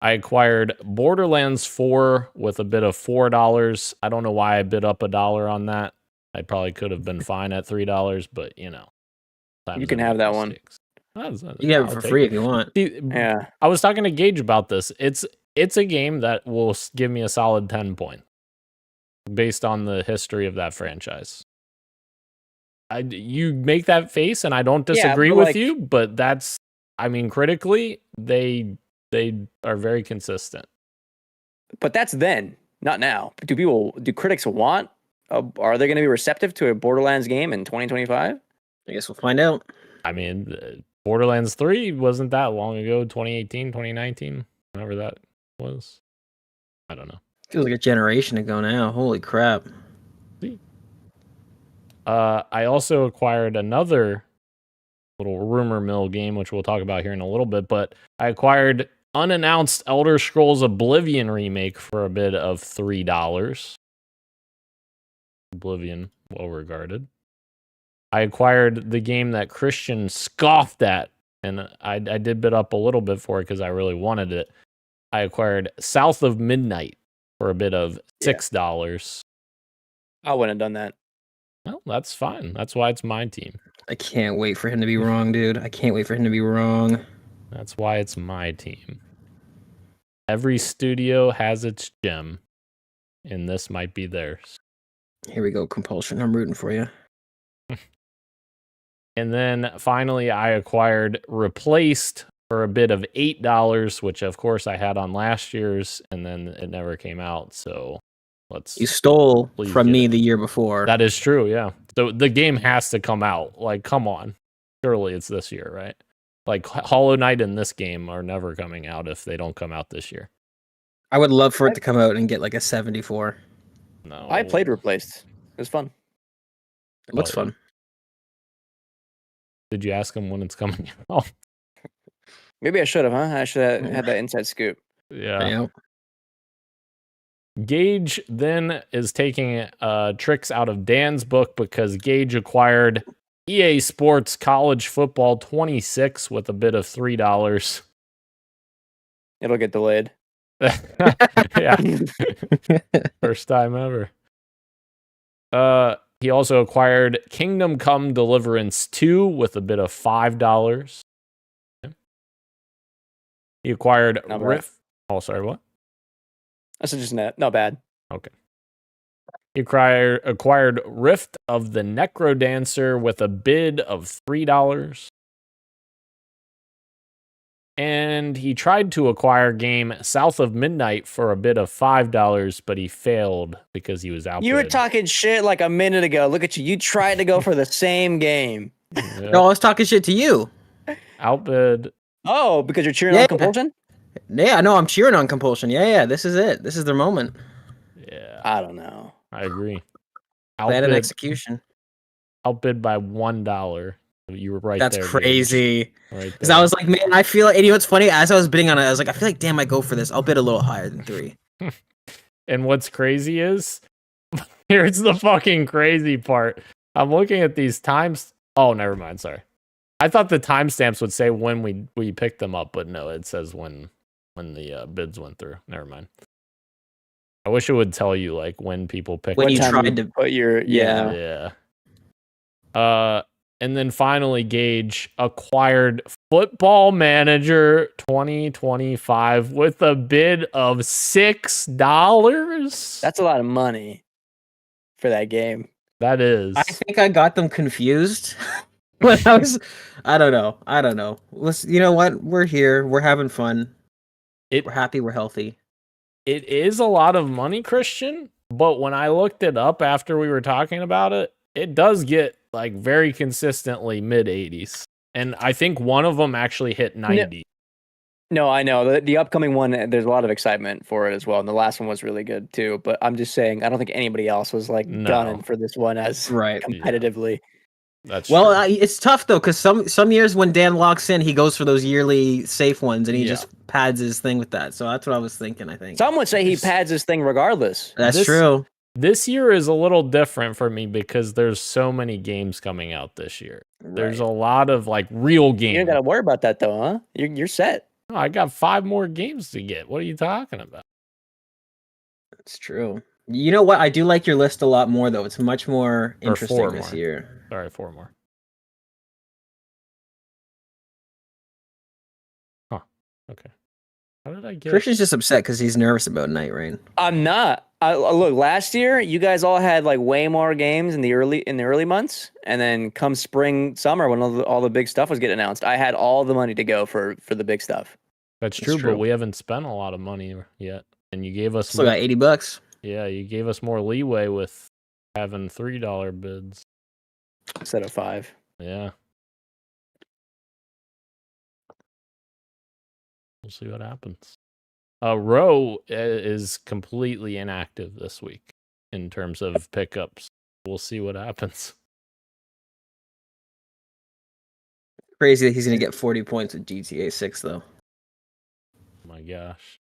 I acquired Borderlands 4 with a bid of $4. I don't know why I bid up $1 on that. I probably could have been fine at $3, but you can have that one. You can have it for free if you want. See, yeah. I was talking to Gage about this. It's a game that will give me a solid 10 point based on the history of that franchise. You make that face, and I don't disagree with you, but that's, critically, they are very consistent. But that's then, not now. Do critics want? Are they going to be receptive to a Borderlands game in 2025? I guess we'll find out. Borderlands 3 wasn't that long ago, 2018, 2019, whenever that was. I don't know. Feels like a generation ago now. Holy crap. I also acquired another little rumor mill game, which we'll talk about here in a little bit, but I acquired unannounced Elder Scrolls Oblivion remake for a bid of $3. Oblivion, well regarded. I acquired the game that Christian scoffed at, and I did bid up a little bit for it because I really wanted it. I acquired South of Midnight for a bid of $6. I wouldn't have done that. Well, that's fine. That's why it's my team. I can't wait for him to be wrong, dude. I can't wait for him to be wrong. That's why it's my team. Every studio has its gem, and this might be theirs. Here we go, Compulsion. I'm rooting for you. And then finally, I acquired Replaced for a bid of $8, which of course I had on last year's, and then it never came out. So you stole from me the year before. That is true, yeah. So the game has to come out. Like, come on. Surely it's this year, right? Like, Hollow Knight and this game are never coming out if they don't come out this year. I would love for it to come out and get like a 74. No. I played Replaced. It was fun. It looks fun. Did you ask him when it's coming out? Maybe I should have, huh? I should have had that inside scoop. Yeah. Gage then is taking tricks out of Dan's book because Gage acquired EA Sports College Football 26 with a bid of $3. It'll get delayed. Yeah. First time ever. He also acquired Kingdom Come Deliverance 2 with a bid of $5. He acquired Rift. Oh, sorry, what? That's just not bad. Okay. He acquired Rift of the Necrodancer with a bid of $3. And he tried to acquire game South of Midnight for a bid of $5, but he failed because he was outbid. You were talking shit like a minute ago. Look at you. You tried to go for the same game. Yep. No, I was talking shit to you. Outbid. Oh, because you're cheering on Compulsion? Yeah, no, I'm cheering on Compulsion. Yeah, this is it. This is their moment. Yeah. I don't know. I agree. Plan and execution. Outbid by $1. You were right. That's there, crazy. Right. Because I was like, man, I feel like, and you know what's funny? As I was bidding on it, I was like, I feel like, damn, I go for this. I'll bid a little higher than 3. And what's crazy is, here's the fucking crazy part. I'm looking at these times. Oh, never mind. Sorry. I thought the timestamps would say when we picked them up, but no, it says when the bids went through. Never mind. I wish it would tell you like when people picked. When you tried to put your yeah. And then finally, Gage acquired Football Manager 2025 with a bid of $6. That's a lot of money for that game. That is. I think I got them confused. When I don't know. You know what? We're here. We're having fun. We're happy. We're healthy. It is a lot of money, Christian, but when I looked it up after we were talking about it, it does get like very consistently mid 80s. And I think one of them actually hit 90. No, I know. The upcoming one, there's a lot of excitement for it as well. And the last one was really good too. But I'm just saying, I don't think anybody else was like gunning for this one as competitively. Yeah. That's it's tough though, because some years when Dan locks in, he goes for those yearly safe ones, and he just pads his thing with that. So that's what I was thinking. I think some would say he pads his thing regardless. That's true. This year is a little different for me because there's so many games coming out this year. Right. There's a lot of like real games. You don't got to worry about that though, huh? You're set. No, I got 5 more games to get. What are you talking about? That's true. You know what? I do like your list a lot more though. It's much more interesting this year. Sorry, 4 more. Huh. Okay. How did I get? Christian's just upset because he's nervous about Night Rain. I'm not. Look, last year you guys all had like way more games in the early months, and then come spring, summer when all the big stuff was getting announced, I had all the money to go for the big stuff. That's true, but we haven't spent a lot of money yet, and you gave us still got $80. Yeah, you gave us more leeway with having $3 bids instead of 5. Yeah. We'll see what happens. Roe is completely inactive this week in terms of pickups. We'll see what happens. Crazy that he's going to get 40 points with GTA 6, though. gosh.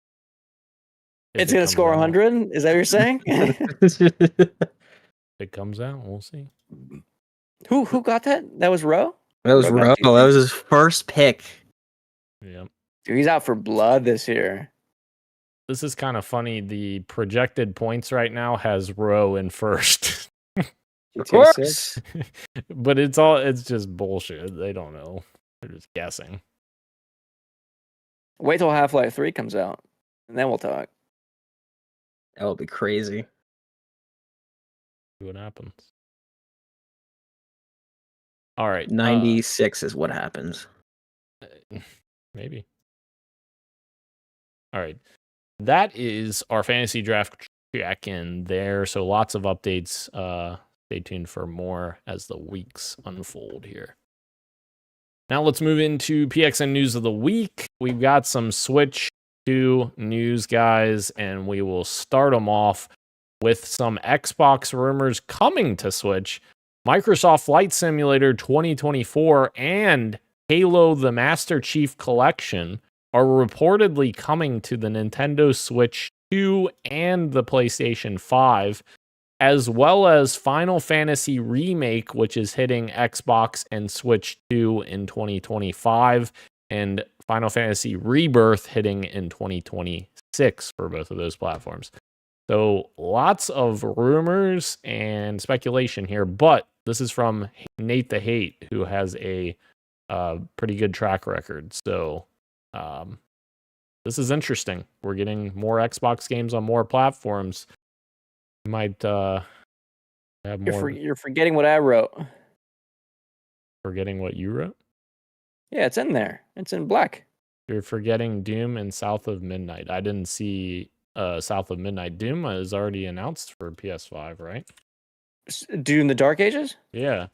It's going to score 100? Is that what you're saying? If it comes out, we'll see. Who got that? That was Roe? That was Ro. That was his first pick. Yep. Dude, he's out for blood this year. This is kind of funny. The projected points right now has Roe in first. Of course. But it's just bullshit. They don't know. They're just guessing. Wait till Half-Life 3 comes out, and then we'll talk. That would be crazy. See what happens. All right. 96 is what happens. Maybe. All right. That is our fantasy draft check-in there. So lots of updates. Stay tuned for more as the weeks unfold here. Now let's move into PXN News of the Week. We've got some Switch 2 news, guys, and we will start them off with some Xbox rumors coming to Switch. Microsoft Flight Simulator 2024 and Halo the Master Chief Collection are reportedly coming to the Nintendo Switch 2 and the PlayStation 5, as well as Final Fantasy Remake, which is hitting Xbox and Switch 2 in 2025, and Final Fantasy Rebirth hitting in 2026 for both of those platforms. So lots of rumors and speculation here, but this is from Nate the Hate, who has a pretty good track record. So this is interesting. We're getting more Xbox games on more platforms. Might have more. You're forgetting what I wrote. Forgetting what you wrote? Yeah, it's in there. It's in black. You're forgetting Doom and South of Midnight. I didn't see South of Midnight. Doom is already announced for PS5, right? Doom: The Dark Ages? Yeah.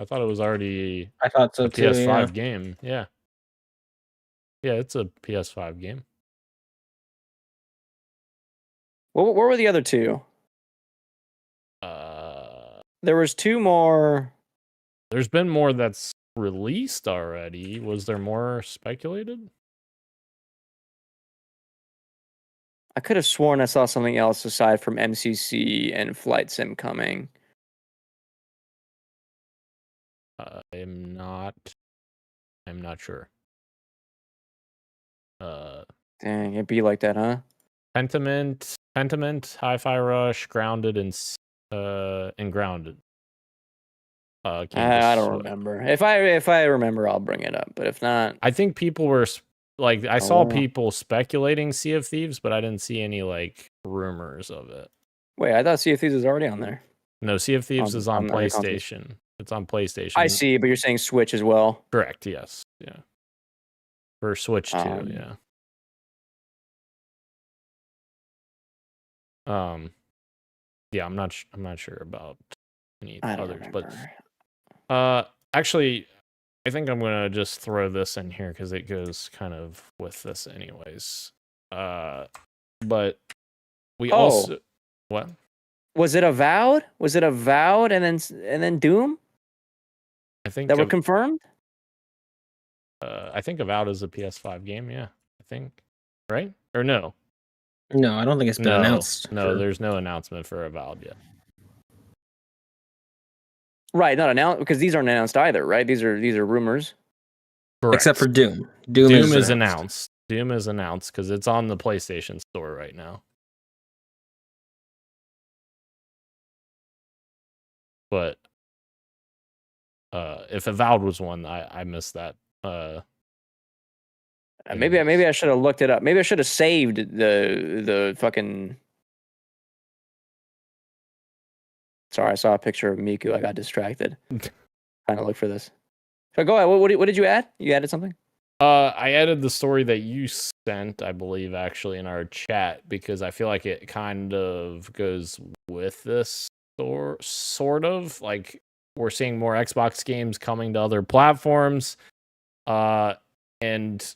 I thought it was already I thought so a too. PS5 game. Yeah. Yeah, it's a PS5 game. What were the other two? There was two more. There's been more that's released already. Was there more speculated? I could have sworn I saw something else aside from MCC and Flight Sim coming. I'm not sure. Dang, it'd be like that, huh? Pentiment, Hi-Fi Rush, Grounded, and Grounded. I don't remember. If I remember, I'll bring it up. But if not, I think people were like, I saw people speculating Sea of Thieves, but I didn't see any like rumors of it. Wait, I thought Sea of Thieves was already on there. No, Sea of Thieves is on PlayStation. It's on PlayStation. I see, but you're saying Switch as well. Correct. Yes. Yeah. For Switch 2, yeah. Yeah, I'm not sure about any others, but actually, I think I'm gonna just throw this in here because it goes kind of with this, anyways. But we also what was it Avowed? Was it Avowed and then Doom? I think that were confirmed. I think Avowed is a PS5 game. Yeah, I think, right or no? No, I don't think it's been announced. No, there's no announcement for Avowed yet. Right, not announced because these aren't announced either, right? These are rumors. Correct. Except for Doom. Doom is announced. Doom is announced because it's on the PlayStation Store right now. But if Avowed was one, I missed that. Maybe I should have looked it up. Maybe I should have saved the fucking. Sorry, I saw a picture of Miku. I got distracted. Trying to look for this. So go ahead. What did you add? You added something? I added the story that you sent, I believe, actually in our chat because I feel like it kind of goes with this sort of like we're seeing more Xbox games coming to other platforms, and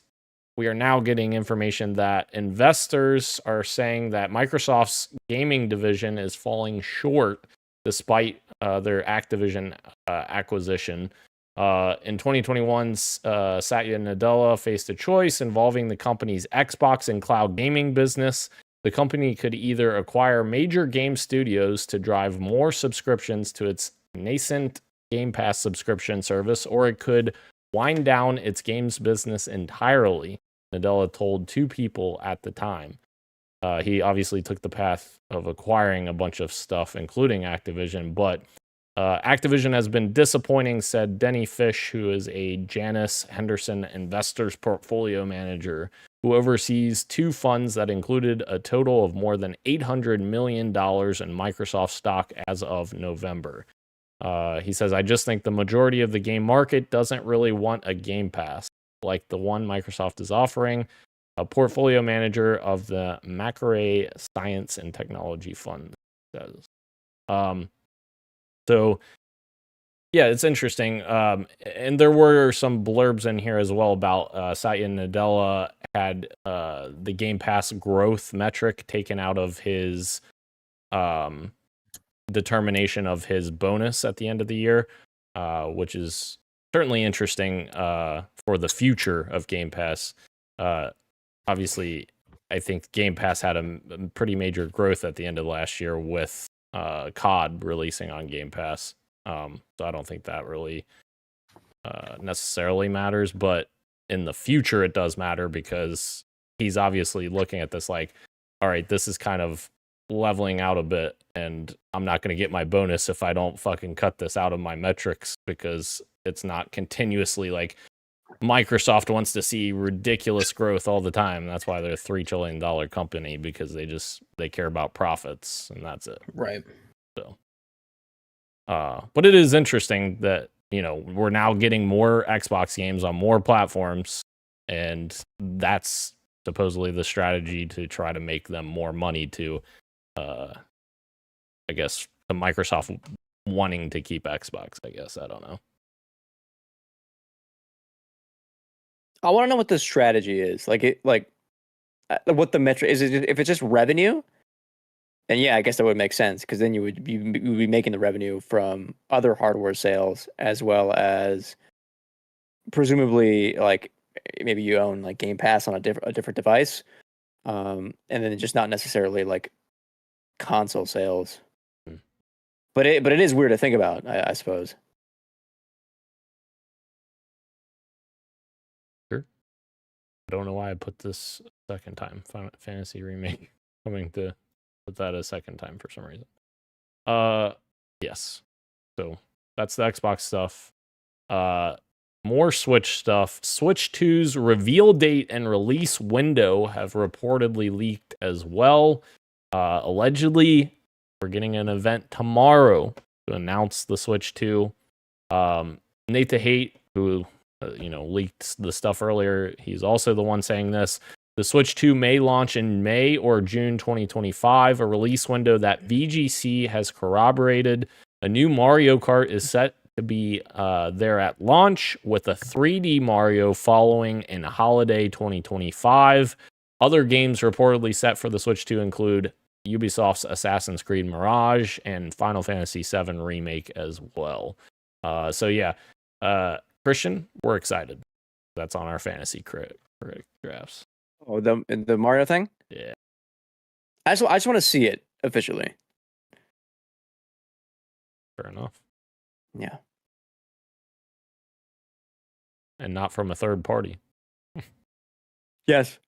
we are now getting information that investors are saying that Microsoft's gaming division is falling short despite their Activision acquisition. In 2021, Satya Nadella faced a choice involving the company's Xbox and cloud gaming business. The company could either acquire major game studios to drive more subscriptions to its nascent Game Pass subscription service, or it could wind down its games business entirely, Nadella told 2 people at the time. He obviously took the path of acquiring a bunch of stuff, including Activision, but Activision has been disappointing, said Denny Fish, who is a Janus Henderson Investors portfolio manager who oversees 2 funds that included a total of more than $800 million in Microsoft stock as of November. He says, I just think the majority of the game market doesn't really want a Game Pass like the one Microsoft is offering. A portfolio manager of the Macquarie Science and Technology Fund says. So, yeah, it's interesting. And there were some blurbs in here as well about Satya Nadella had the Game Pass growth metric taken out of his determination of his bonus at the end of the year, which is certainly interesting for the future of Game Pass. Obviously, I think Game Pass had a pretty major growth at the end of last year with COD releasing on Game Pass. So I don't think that really necessarily matters, but in the future it does matter because he's obviously looking at this like, all right, this is kind of leveling out a bit and I'm not going to get my bonus if I don't fucking cut this out of my metrics because it's not continuously like Microsoft wants to see ridiculous growth all the time. That's why they're a $3 trillion company, because they care about profits and that's it. Right. So, but it is interesting that, we're now getting more Xbox games on more platforms, and that's supposedly the strategy to try to make them more money to, I guess, Microsoft wanting to keep Xbox, I guess. I don't know. I want to know what the strategy is. What the metric is. If it's just revenue, then yeah, I guess that would make sense because then you would be making the revenue from other hardware sales as well as presumably like maybe you own like Game Pass on a different device, and then just not necessarily like console sales. But it is weird to think about, I suppose. I don't know why I put this second time. Final Fantasy Remake coming to put that a second time for some reason. Yes. So that's the Xbox stuff. More Switch stuff. Switch 2's reveal date and release window have reportedly leaked as well. Allegedly, we're getting an event tomorrow to announce the Switch 2. Nate the Hate, who leaked the stuff earlier, he's also the one saying this. The Switch 2 may launch in May or June 2025, a release window that VGC has corroborated. A new Mario Kart is set to be there at launch, with a 3D Mario following in holiday 2025. Other games reportedly set for the Switch 2 include Ubisoft's Assassin's Creed Mirage and Final Fantasy VII Remake as well. So yeah, Christian, we're excited. That's on our fantasy critic drafts. Oh, the Mario thing? Yeah. I just want to see it officially. Fair enough. Yeah. And not from a third party. Yes.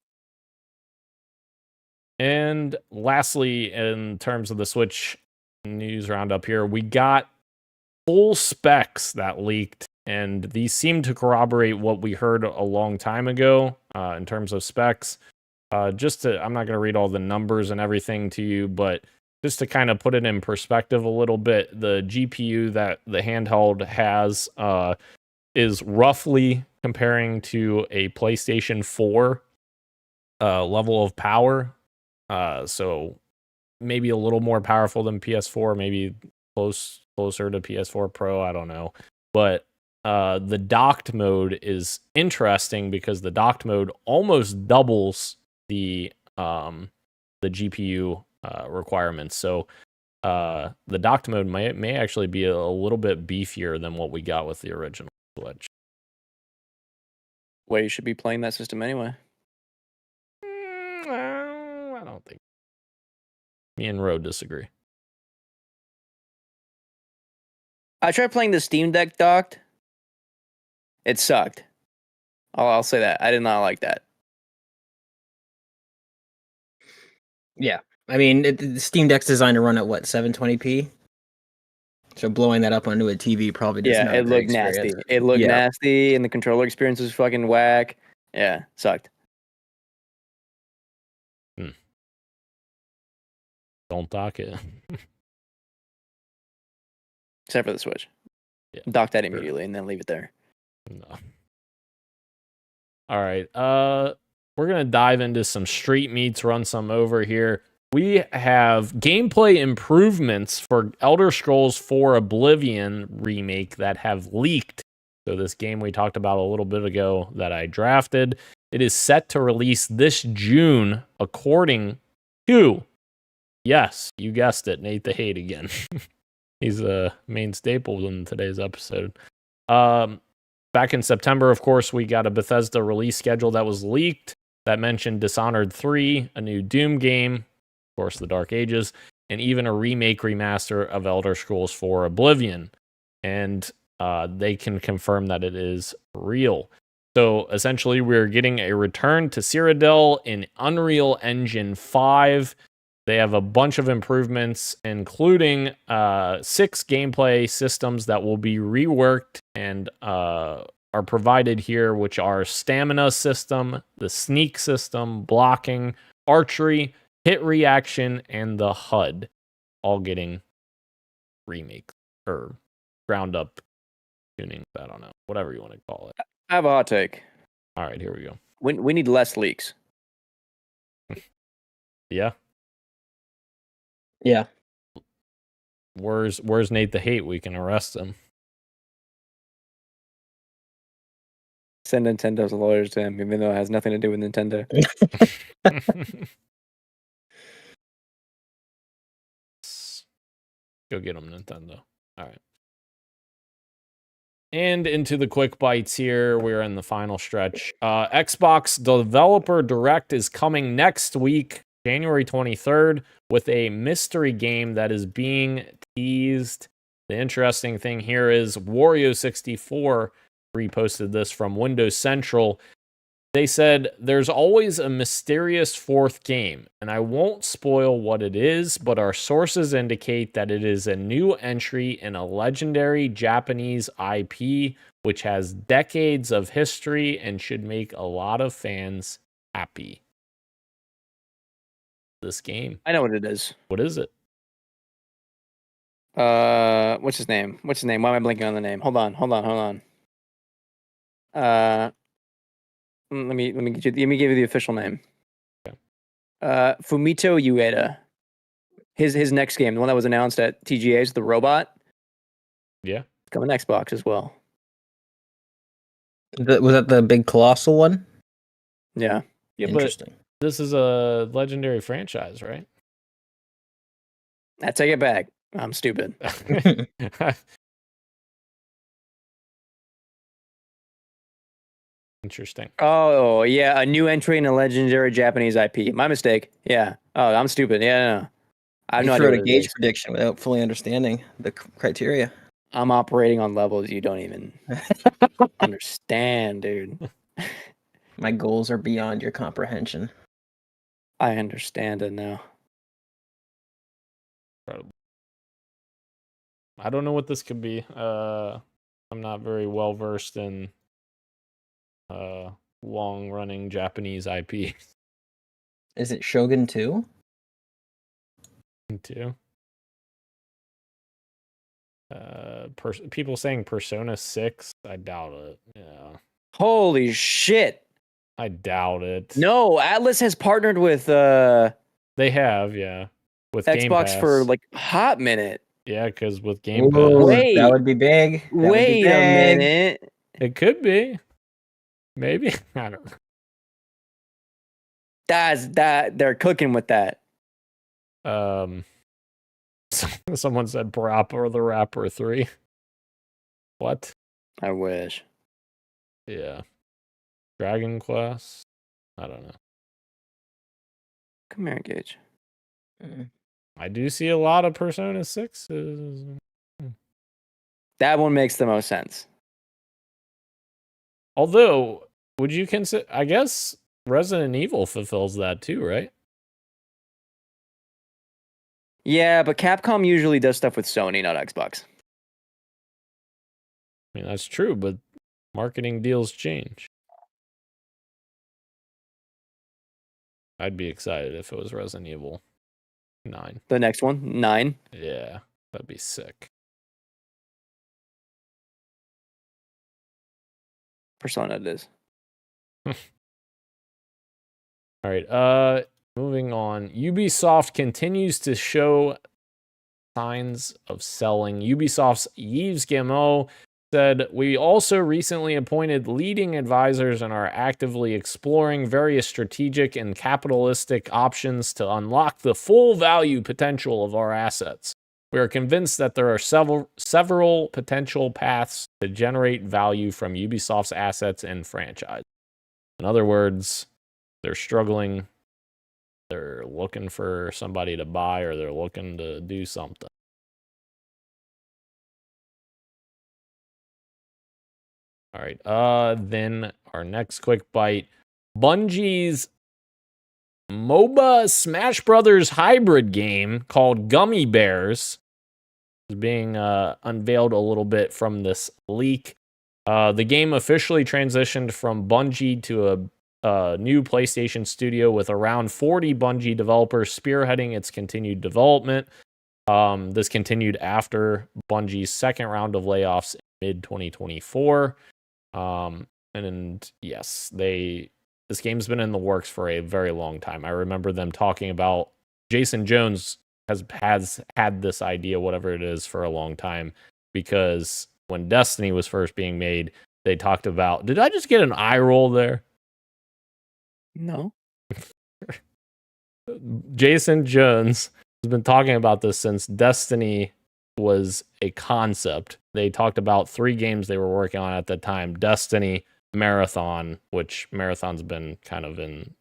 And lastly, in terms of the Switch news roundup here, we got full specs that leaked, and these seem to corroborate what we heard a long time ago in terms of specs. I'm not going to read all the numbers and everything to you, but just to kind of put it in perspective a little bit, the GPU that the handheld has is roughly comparing to a PlayStation 4 level of power. So maybe a little more powerful than PS4, maybe closer to PS4 Pro, I don't know. But the docked mode is interesting because the docked mode almost doubles the GPU requirements. So the docked mode may actually be a little bit beefier than what we got with the original. Switch. Well, you should be playing that system anyway. I don't think. Me and Ro disagree. I tried playing the Steam Deck docked. It sucked. I'll say that. I did not like that. Yeah, I mean, the Steam Deck's designed to run at what 720p. So blowing that up onto a TV probably does not. Yeah, it looked nasty. It looked nasty, and the controller experience was fucking whack. Yeah, sucked. Don't dock it. Except for the Switch. Yeah, dock that immediately and then leave it there. No. All right. We're gonna dive into some street meets, run some over here. We have gameplay improvements for Elder Scrolls 4 Oblivion remake that have leaked. So this game we talked about a little bit ago that I drafted, it is set to release this June, according to, yes, you guessed it, Nate the Hate again. He's a main staple in today's episode. Back in September, of course, we got a Bethesda release schedule that was leaked that mentioned Dishonored 3, a new Doom game, of course, the Dark Ages, and even a remake remaster of Elder Scrolls 4 Oblivion. And they can confirm that it is real. So essentially, we're getting a return to Cyrodiil in Unreal Engine 5. They have a bunch of improvements, including 6 gameplay systems that will be reworked and are provided here, which are stamina system, the sneak system, blocking, archery, hit reaction, and the HUD, all getting remake or ground up tuning. I don't know, whatever you want to call it. I have a hot take. All right, here we go. We need less leaks. Yeah. Yeah. Where's Nate the Hate? We can arrest him. Send Nintendo's lawyers to him, even though it has nothing to do with Nintendo. Go get him, Nintendo. All right. And into the quick bites here. We're in the final stretch. Xbox Developer Direct is coming next week, January 23rd, with a mystery game that is being teased. The interesting thing here is Wario64 reposted this from Windows Central. They said, there's always a mysterious fourth game, and I won't spoil what it is, but our sources indicate that it is a new entry in a legendary Japanese IP, which has decades of history and should make a lot of fans happy. This game. I know what it is. What is it? What's his name? Why am I blanking on the name? Hold on. Let me give you the official name. Okay. Fumito Ueda. His next game, the one that was announced at TGA's, the robot. Yeah. It's coming to Xbox as well. Was that the big colossal one? Yeah. Yeah, Interesting. But this is a legendary franchise, right? I take it back. I'm stupid. Interesting. Oh, yeah. A new entry in a legendary Japanese IP. My mistake. Yeah. Oh, I'm stupid. Yeah, no. I have no idea. A gauge prediction without fully understanding the criteria. I'm operating on levels you don't even understand, dude. My goals are beyond your comprehension. I understand it now. Incredible. I don't know what this could be. I'm not very well versed in long-running Japanese IP. Is it Shogun 2? Too. People saying Persona 6. I doubt it. Yeah. Holy shit. I doubt it. No, Atlas has partnered with They have, yeah. With Game Xbox Pass. for like a hot minute. Yeah, because with Game Pass. Ooh, Wait. that would be big. Wait a minute. It could be. Maybe. I don't know. They're cooking with that. Someone said Parappa or the Rapper 3. What? I wish. Yeah. Dragon Quest? I don't know. Come here, Gage. I do see a lot of Persona 6s. That one makes the most sense. Although, would you consider... I guess Resident Evil fulfills that too, right? Yeah, but Capcom usually does stuff with Sony, not Xbox. I mean, that's true, but marketing deals change. I'd be excited if it was Resident Evil 9. The next one, 9. Yeah, that'd be sick. Persona it is. All right, moving on. Ubisoft continues to show signs of selling. Ubisoft's Yves Guillemot said, "We also recently appointed leading advisors and are actively exploring various strategic and capitalistic options to unlock the full value potential of our assets. We are convinced that there are several potential paths to generate value from Ubisoft's assets and franchise." In other words, they're struggling. They're looking for somebody to buy, or they're looking to do something. All right. Then our next quick bite. Bungie's MOBA Smash Brothers hybrid game called Gummy Bears is being unveiled a little bit from this leak. The game officially transitioned from Bungie to a new PlayStation studio with around 40 Bungie developers spearheading its continued development. This continued after Bungie's second round of layoffs in mid-2024. And yes, this game's been in the works for a very long time. I remember them talking about Jason Jones has had this idea, whatever it is, for a long time, because when Destiny was first being made, they talked about, did I just get an eye roll there? No. Jason Jones has been talking about this since Destiny was a concept. They talked about 3 games they were working on at the time: Destiny, Marathon, which Marathon's been kind of in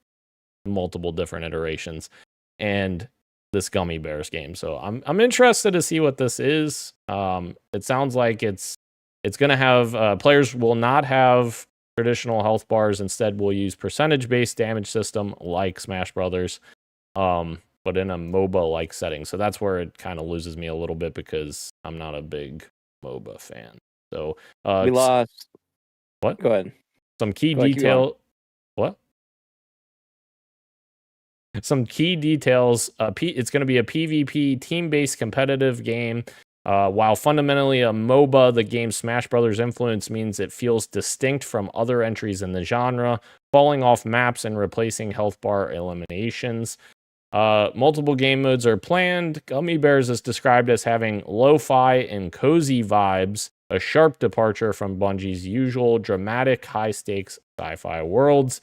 multiple different iterations, and this Gummy Bears game. So I'm interested to see what this is. It sounds like it's going to have players will not have traditional health bars. Instead, we'll use percentage-based damage system like Smash Brothers, but in a MOBA-like setting. So that's where it kind of loses me a little bit, because I'm not a big MOBA fan. So we lost. What? Go ahead. Some key detail. What? Some key details. It's going to be a PvP team-based competitive game. While fundamentally a MOBA, the game Smash Brothers influence means it feels distinct from other entries in the genre, falling off maps and replacing health bar eliminations. Multiple game modes are planned. Gummy Bears is described as having lo-fi and cozy vibes, a sharp departure from Bungie's usual dramatic, high-stakes sci-fi worlds.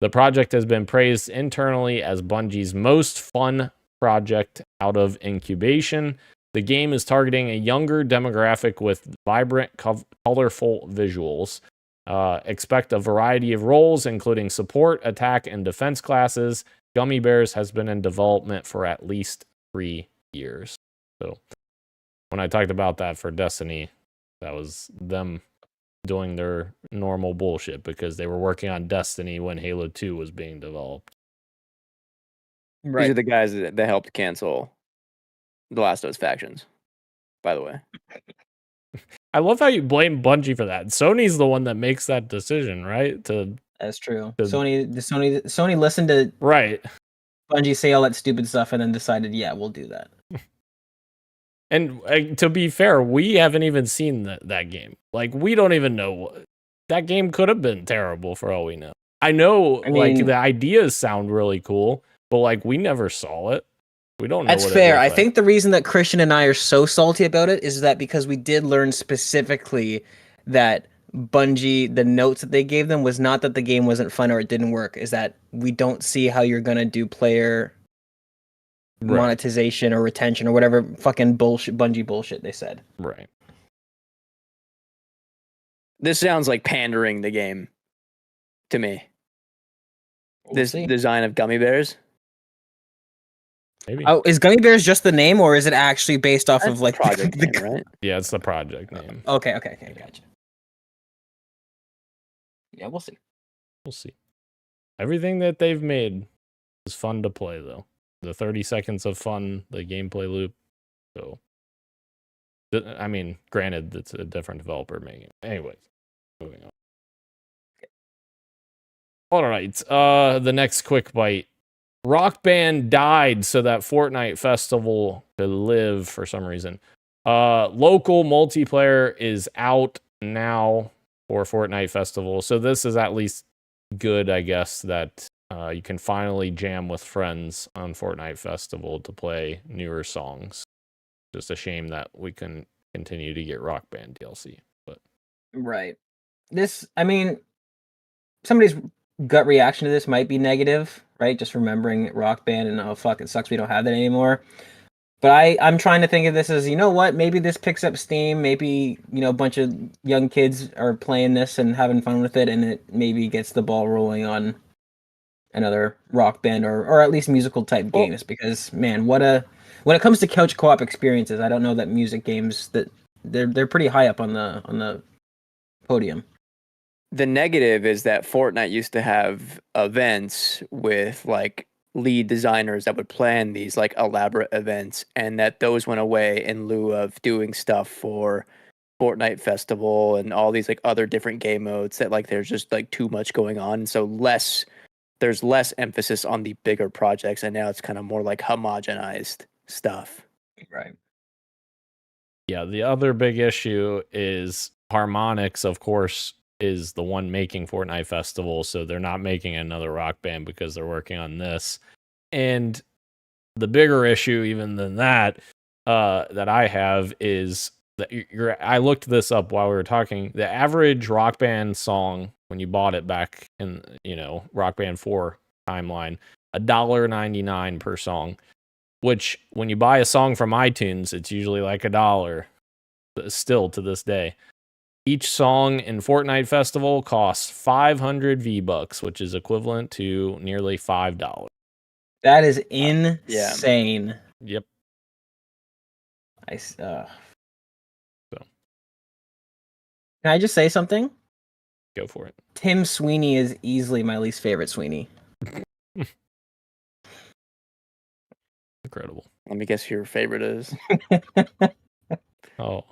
The project has been praised internally as Bungie's most fun project out of incubation. The game is targeting a younger demographic with vibrant, colorful visuals. Expect a variety of roles, including support, attack, and defense classes. Gummy Bears has been in development for at least 3 years. So when I talked about that for Destiny, that was them doing their normal bullshit, because they were working on Destiny when Halo 2 was being developed. Right. These are the guys that helped cancel The Last of Us Factions, by the way. I love how you blame Bungie for that. Sony's the one that makes that decision, right? That's true. Sony listened to right Bungie say all that stupid stuff and then decided, yeah, we'll do that. And to be fair, we haven't even seen that game. Like, we don't even know. That game could have been terrible for all we know. I mean, like, the ideas sound really cool, but like, we never saw it. We don't know. That's fair. I think the reason that Christian and I are so salty about it is that because we did learn specifically that Bungie, the notes that they gave them was not that the game wasn't fun or it didn't work, is that we don't see how you're going to do player monetization or retention or whatever fucking bullshit Bungie bullshit they said. Right. This sounds like pandering the game to me. This design of gummy bears. Maybe. Oh, is Gummy Bears just the name, or is it actually based off of like project name, right? Yeah, it's the project name. Okay, gotcha. Yeah, we'll see. We'll see. Everything that they've made is fun to play, though. The 30 seconds of fun, the gameplay loop. So, I mean, granted, it's a different developer making it. Anyways, moving on. All right, the next quick bite. Rock Band died so that Fortnite Festival could live for some reason. Local multiplayer is out now for Fortnite Festival. So this is at least good, I guess, that you can finally jam with friends on Fortnite Festival to play newer songs. Just a shame that we can continue to get Rock Band DLC. But right. I mean, somebody's gut reaction to this might be negative, right? Just remembering Rock Band and oh fuck, it sucks we don't have that anymore. But I'm trying to think of this as, you know what, maybe this picks up steam, maybe, a bunch of young kids are playing this and having fun with it, and it maybe gets the ball rolling on another Rock Band or at least musical type games, because man, when it comes to couch co-op experiences, I don't know that music games that they're pretty high up on the podium. The negative is that Fortnite used to have events with like lead designers that would plan these like elaborate events, and that those went away in lieu of doing stuff for Fortnite Festival and all these like other different game modes that like there's just like too much going on. So there's less emphasis on the bigger projects, and now it's kind of more like homogenized stuff. Right. Yeah, the other big issue is Harmonix, of course, is the one making Fortnite Festival, so they're not making another Rock Band because they're working on this. And the bigger issue, even than that, that I have is that I looked this up while we were talking. The average Rock Band song when you bought it back in Rock Band 4 timeline, $1.99 per song. Which when you buy a song from iTunes, it's usually like $1. Still to this day. Each song in Fortnite Festival costs 500 V-Bucks, which is equivalent to nearly $5. That is insane. Yep. So. Can I just say something? Go for it. Tim Sweeney is easily my least favorite Sweeney. Incredible. Let me guess who your favorite is. Oh,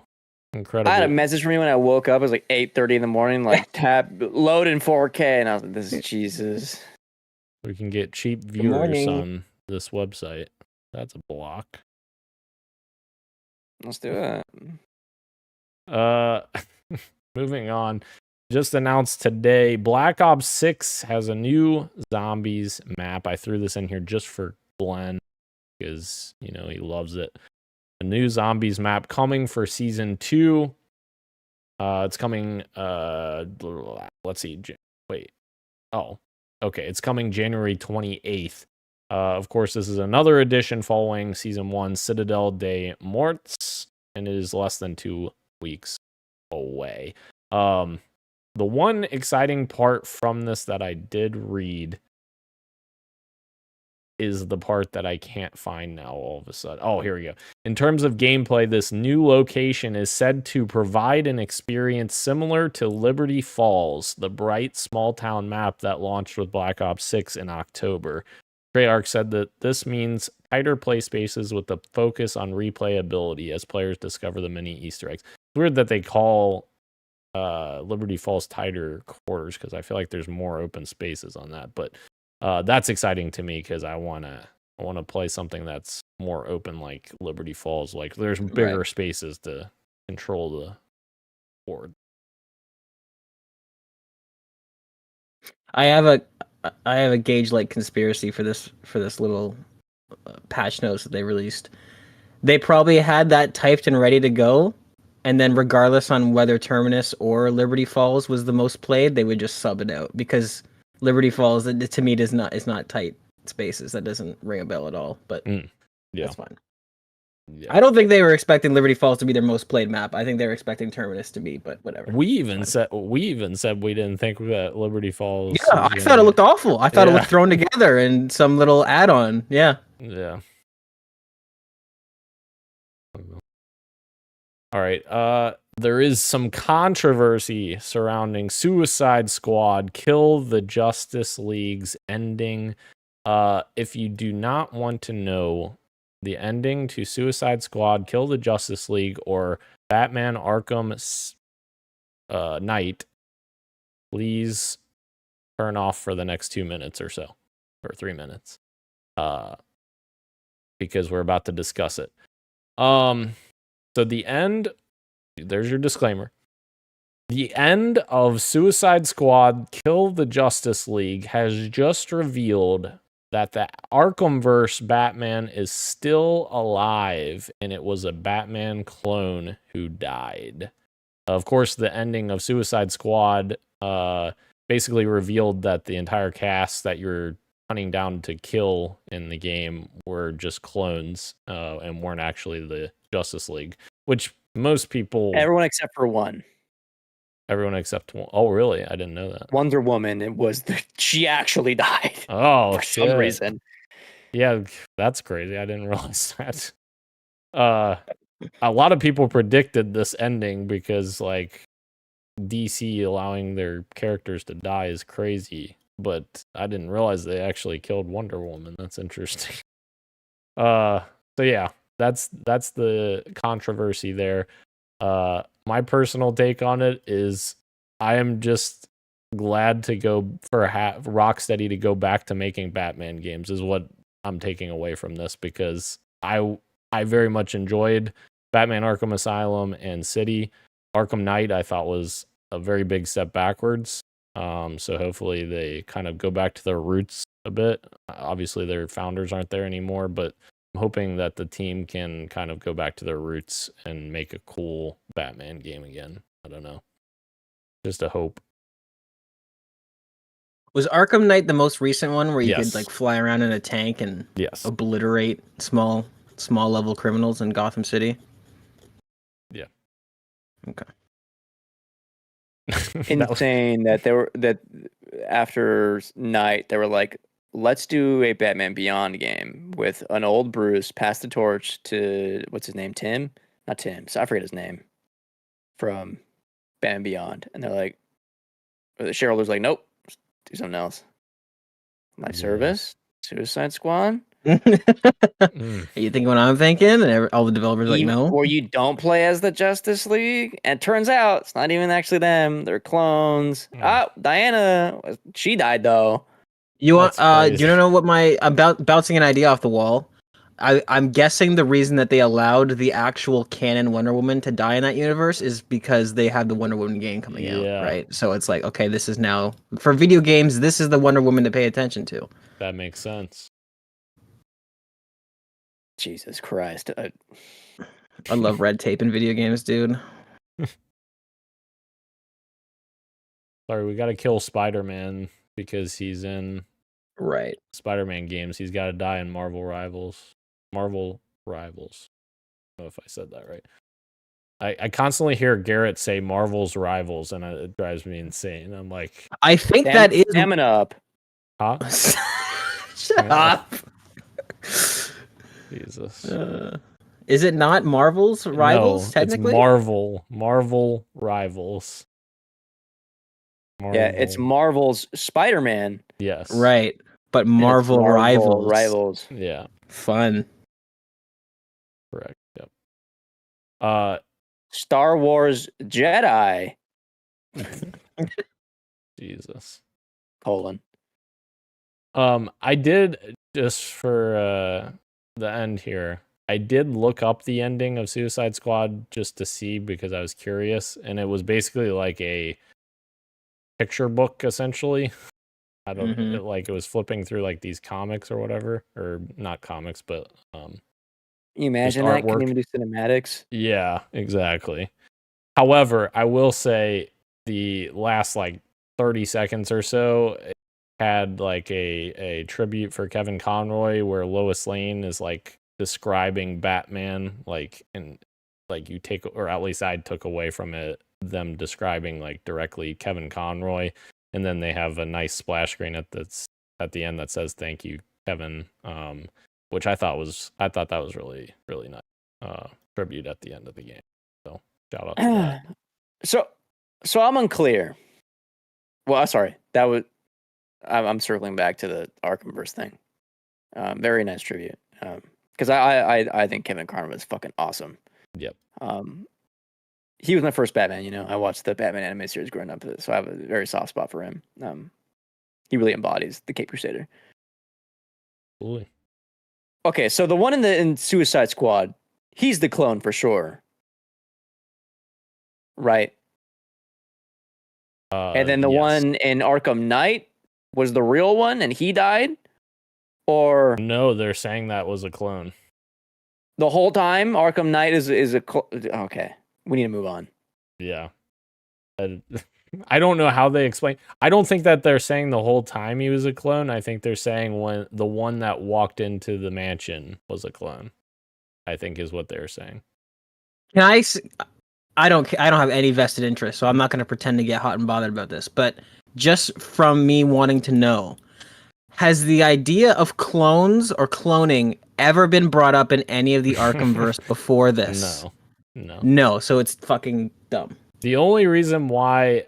incredible. I had a message from me when I woke up. It was like 8:30 in the morning, like load in 4K, and I was like, this is Jesus. We can get cheap viewers on this website. That's a block. Let's do it. Moving on. Just announced today, Black Ops 6 has a new zombies map. I threw this in here just for Glenn because, he loves it. A new zombies map coming for season 2. It's coming, let's see. Wait. Oh, okay. It's coming January 28th. Of course, this is another edition following season 1, Citadel des Morts, and it is less than 2 weeks away. The one exciting part from this that I did read is the part that I can't find now all of a sudden. Oh, here we go. In terms of gameplay, this new location is said to provide an experience similar to Liberty Falls, the bright small town map that launched with Black Ops 6 in October. Treyarch said that this means tighter play spaces with a focus on replayability as players discover the many Easter eggs. It's weird that they call Liberty Falls tighter quarters because I feel like there's more open spaces on that, but that's exciting to me because I want to play something that's more open like Liberty Falls. Like there's bigger spaces to control the board. I have a Gage like conspiracy for this little patch notes that they released. They probably had that typed and ready to go, and then regardless on whether Terminus or Liberty Falls was the most played, they would just sub it out because Liberty Falls to me is not tight spaces. That doesn't ring a bell at all. But yeah, that's fine. Yeah. I don't think they were expecting Liberty Falls to be their most played map. I think they were expecting Terminus to be, but whatever. We even said we didn't think that Liberty Falls. Yeah, I thought it looked awful. I thought it looked thrown together in some little add-on. Yeah. Yeah. All right. There is some controversy surrounding Suicide Squad Kill the Justice League's ending. If you do not want to know the ending to Suicide Squad Kill the Justice League or Batman Arkham Knight, please turn off for the next 2 minutes or so, or 3 minutes, because we're about to discuss it. So the end, there's your disclaimer. The end of Suicide Squad Kill the Justice League has just revealed that the Arkhamverse Batman is still alive, and it was a Batman clone who died. Of course, the ending of Suicide Squad basically revealed that the entire cast that you're hunting down to kill in the game were just clones and weren't actually the Justice League, which most people... Everyone except for one. Everyone except one. Oh, really? I didn't know that. Wonder Woman, she actually died. Oh, for some reason. Yeah, that's crazy. I didn't realize that. A lot of people predicted this ending because, like, DC allowing their characters to die is crazy, but I didn't realize they actually killed Wonder Woman. That's interesting. So yeah, that's the controversy there. My personal take on it is I am just glad to go for Rocksteady to go back to making Batman games is what I'm taking away from this, because I very much enjoyed Batman Arkham Asylum and City. Arkham Knight I thought was a very big step backwards. So hopefully they kind of go back to their roots a bit. Obviously their founders aren't there anymore, but I'm hoping that the team can kind of go back to their roots and make a cool Batman game again. I don't know. Just a hope. Was Arkham Knight the most recent one where you Yes. could like fly around in a tank and Yes. obliterate small level criminals in Gotham City? Yeah. Okay. Insane that after Night they were like, let's do a Batman Beyond game with an old Bruce, pass the torch to what's his name, Tim? Not Tim. So I forget his name from Batman Beyond, and they're like, or the shareholders like, nope, do something else. Live service, Suicide Squad. You think what I'm thinking? And all the developers are like, no. Or you don't play as the Justice League, and it turns out it's not even actually them; they're clones. Diana, she died though. You want? That's Do crazy. you know what I'm bouncing an idea off the wall? I'm guessing the reason that they allowed the actual canon Wonder Woman to die in that universe is because they had the Wonder Woman game coming out, right? So it's like, okay, this is now for video games. This is the Wonder Woman to pay attention to. That makes sense. Jesus Christ! I love red tape in video games, dude. Sorry, we got to kill Spider-Man because he's in Right. Spider-Man games. He's got to die in Marvel Rivals. Marvel Rivals. I don't know if I said that right. I constantly hear Garrett say Marvel's Rivals, and it drives me insane. I'm like, I think that is stamina up. huh? Shut up. Jesus. Is it not Marvel's Rivals? No, technically, it's Marvel Rivals. Yeah, it's Marvel's Spider-Man. Yes. right? But and it's Marvel Rivals. Rivals. Yeah. Fun. Correct. Yep. Star Wars Jedi. Jesus. Colon. I did, just for the end here, I did look up the ending of Suicide Squad just to see, because I was curious, and it was basically like a picture book essentially. I don't it, like it was flipping through like these comics or whatever, or not comics, but You imagine that? Can artwork. you even do cinematics? Yeah, exactly. However, I will say the last like 30 seconds or so had like a tribute for Kevin Conroy where Lois Lane is like describing Batman, like, and like you take, or at least I took away from it, them describing like directly Kevin Conroy, and then they have a nice splash screen at the end that says "Thank you, Kevin," which I thought that was really really nice tribute at the end of the game. So shout out to that. So I'm unclear. Well, sorry, that was. I'm circling back to the Arkhamverse thing. Very nice tribute. Because I think Kevin Conroy was fucking awesome. Yep. He was my first Batman. You know, I watched the Batman anime series growing up, so I have a very soft spot for him. He really embodies the Cape Crusader. Cool. Okay, so the one in Suicide Squad, he's the clone for sure, right? And then the one in Arkham Knight was the real one, and he died? Or no, they're saying that was a clone. The whole time, Arkham Knight is a okay. We need to move on. Yeah. I don't know how they explain. I don't think that they're saying the whole time he was a clone. I think they're saying when the one that walked into the mansion was a clone. I think is what they're saying. Can I don't have any vested interest, so I'm not going to pretend to get hot and bothered about this. But just from me wanting to know, has the idea of clones or cloning ever been brought up in any of the Arkhamverse before this? No. So it's fucking dumb. The only reason why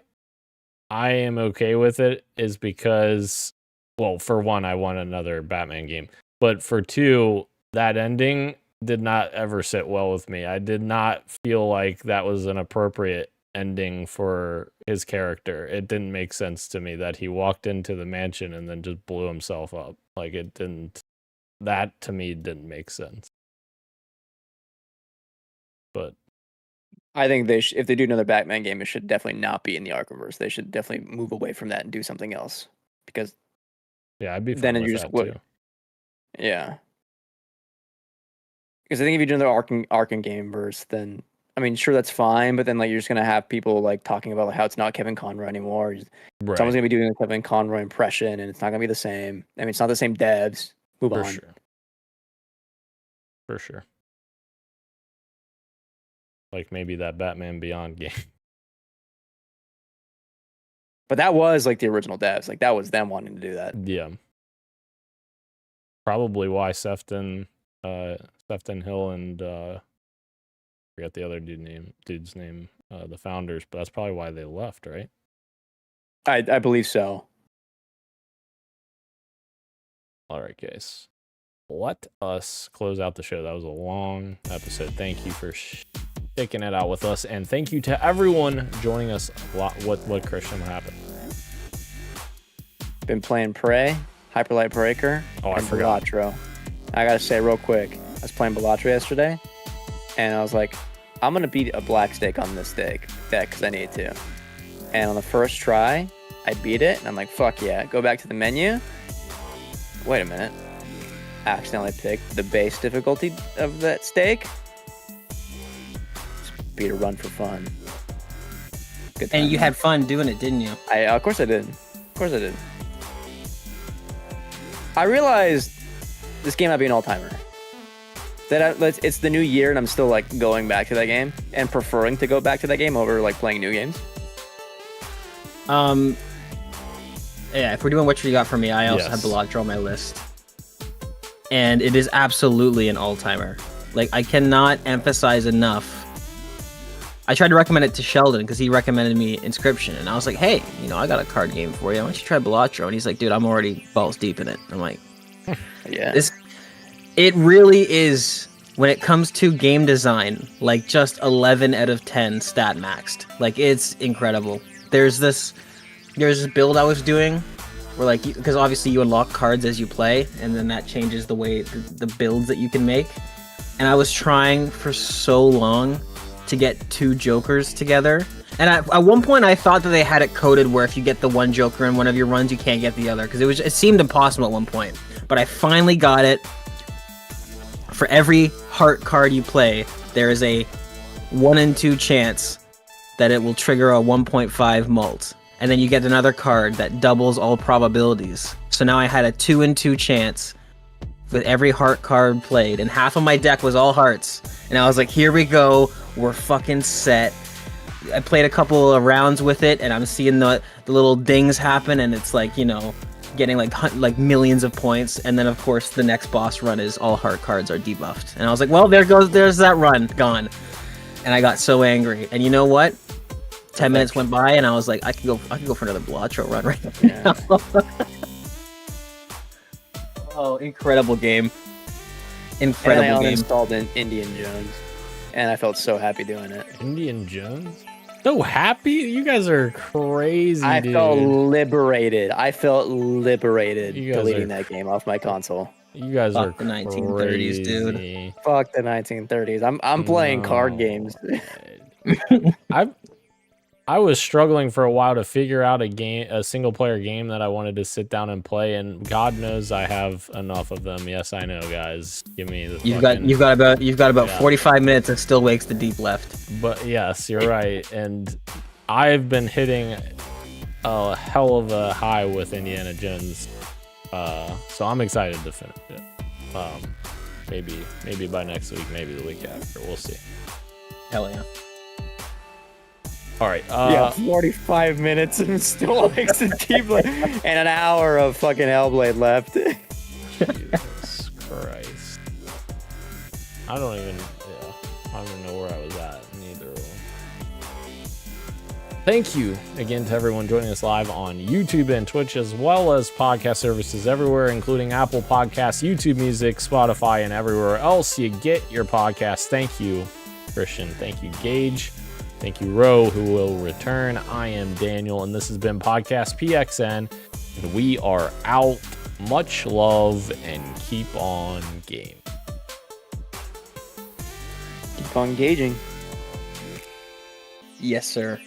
I am okay with it is because, well, for one, I want another Batman game, but for two, that ending did not ever sit well with me. I did not feel like that was an appropriate ending for his character. It didn't make sense to me that he walked into the mansion and then just blew himself up. Like it didn't. That to me didn't make sense. But I think if they do another Batman game, it should definitely not be in the Arkhamverse. They should definitely move away from that and do something else. Because yeah, I'd be fine then with you that just too. Yeah. Because I think if you do another Arkham game verse, then I mean, sure, that's fine, but then like you're just gonna have people like talking about like, how it's not Kevin Conroy anymore. Right. Someone's gonna be doing a Kevin Conroy impression, and it's not gonna be the same. I mean, it's not the same devs. Move on. For sure. Like maybe that Batman Beyond game. But that was like the original devs. Like that was them wanting to do that. Yeah. Probably why Sefton Hill and I forget the other dude's name, the founders, but that's probably why they left, right? I believe so. All right, guys. Let us close out the show. That was a long episode. Thank you for sticking it out with us, and thank you to everyone joining us. What Christian happened? Been playing Prey, Hyperlight Breaker, I and forgot. Balatro. I gotta say real quick, I was playing Balatro yesterday, and I was like, I'm gonna beat a black stake on this deck because I need to. And on the first try, I beat it, and I'm like, fuck yeah. Go back to the menu. Wait a minute. Accidentally picked the base difficulty of that stake. Just beat a run for fun. Good time, And you had fun doing it, didn't you? Of course I did. I realized this game might be an all-timer. It's the new year, and I'm still like going back to that game and preferring to go back to that game over like playing new games. Yeah, if we're doing what you got for me, I also have Balatro on my list. And it is absolutely an all-timer. Like, I cannot emphasize enough. I tried to recommend it to Sheldon because he recommended me Inscription, and I was like, hey, I got a card game for you. Why don't you try Balatro? And he's like, dude, I'm already balls deep in it. I'm like, yeah. It really is, when it comes to game design, like just 11 out of 10 stat maxed. Like, it's incredible. There's this build I was doing where, like, because obviously you unlock cards as you play, and then that changes the way the builds that you can make. And I was trying for so long to get two Jokers together. And at one point I thought that they had it coded where if you get the one Joker in one of your runs, you can't get the other, because it seemed impossible at one point. But I finally got it. For every heart card you play, there is a 1 in 2 chance that it will trigger a 1.5 mult. And then you get another card that doubles all probabilities. So now I had a 2 in 2 chance with every heart card played, and half of my deck was all hearts. And I was like, here we go, we're fucking set. I played a couple of rounds with it, and I'm seeing the little dings happen, and it's like, you know, getting like millions of points. And then of course the next boss run is all heart cards are debuffed, and I was like, well, there's that run gone. And I got so angry. And you know what? 10 minutes went by, and I was like, I can go for another Blotro run right now. Oh, incredible game. Incredible and I game. uninstalled an Indian Jones, and I felt so happy doing it. Indian Jones? So happy? You guys are crazy, I dude. felt liberated. You guys deleting are that game off my console. You guys Fuck are the 1930s, dude. crazy. Fuck the 1930s. I'm playing card games. I was struggling for a while to figure out a single player game that I wanted to sit down and play, and God knows I have enough of them. Yes, I know, guys. Give me the You've got about 45 minutes of Still Wakes the Deep left. But yes, you're right. And I've been hitting a hell of a high with Indiana Jones. So I'm excited to finish it. Maybe by next week, maybe the week after. We'll see. Hell yeah. All right. 45 minutes and still makes it deep, and an hour of fucking Hellblade left. Jesus Christ. I don't even know where I was at in either of them. Thank you again to everyone joining us live on YouTube and Twitch, as well as podcast services everywhere, including Apple Podcasts, YouTube Music, Spotify, and everywhere else you get your podcasts. Thank you, Christian. Thank you, Gage. Thank you, Ro, who will return. I am Daniel, and this has been Podcast PXN, and we are out. Much love, and keep on game. Keep on engaging. Yes, sir.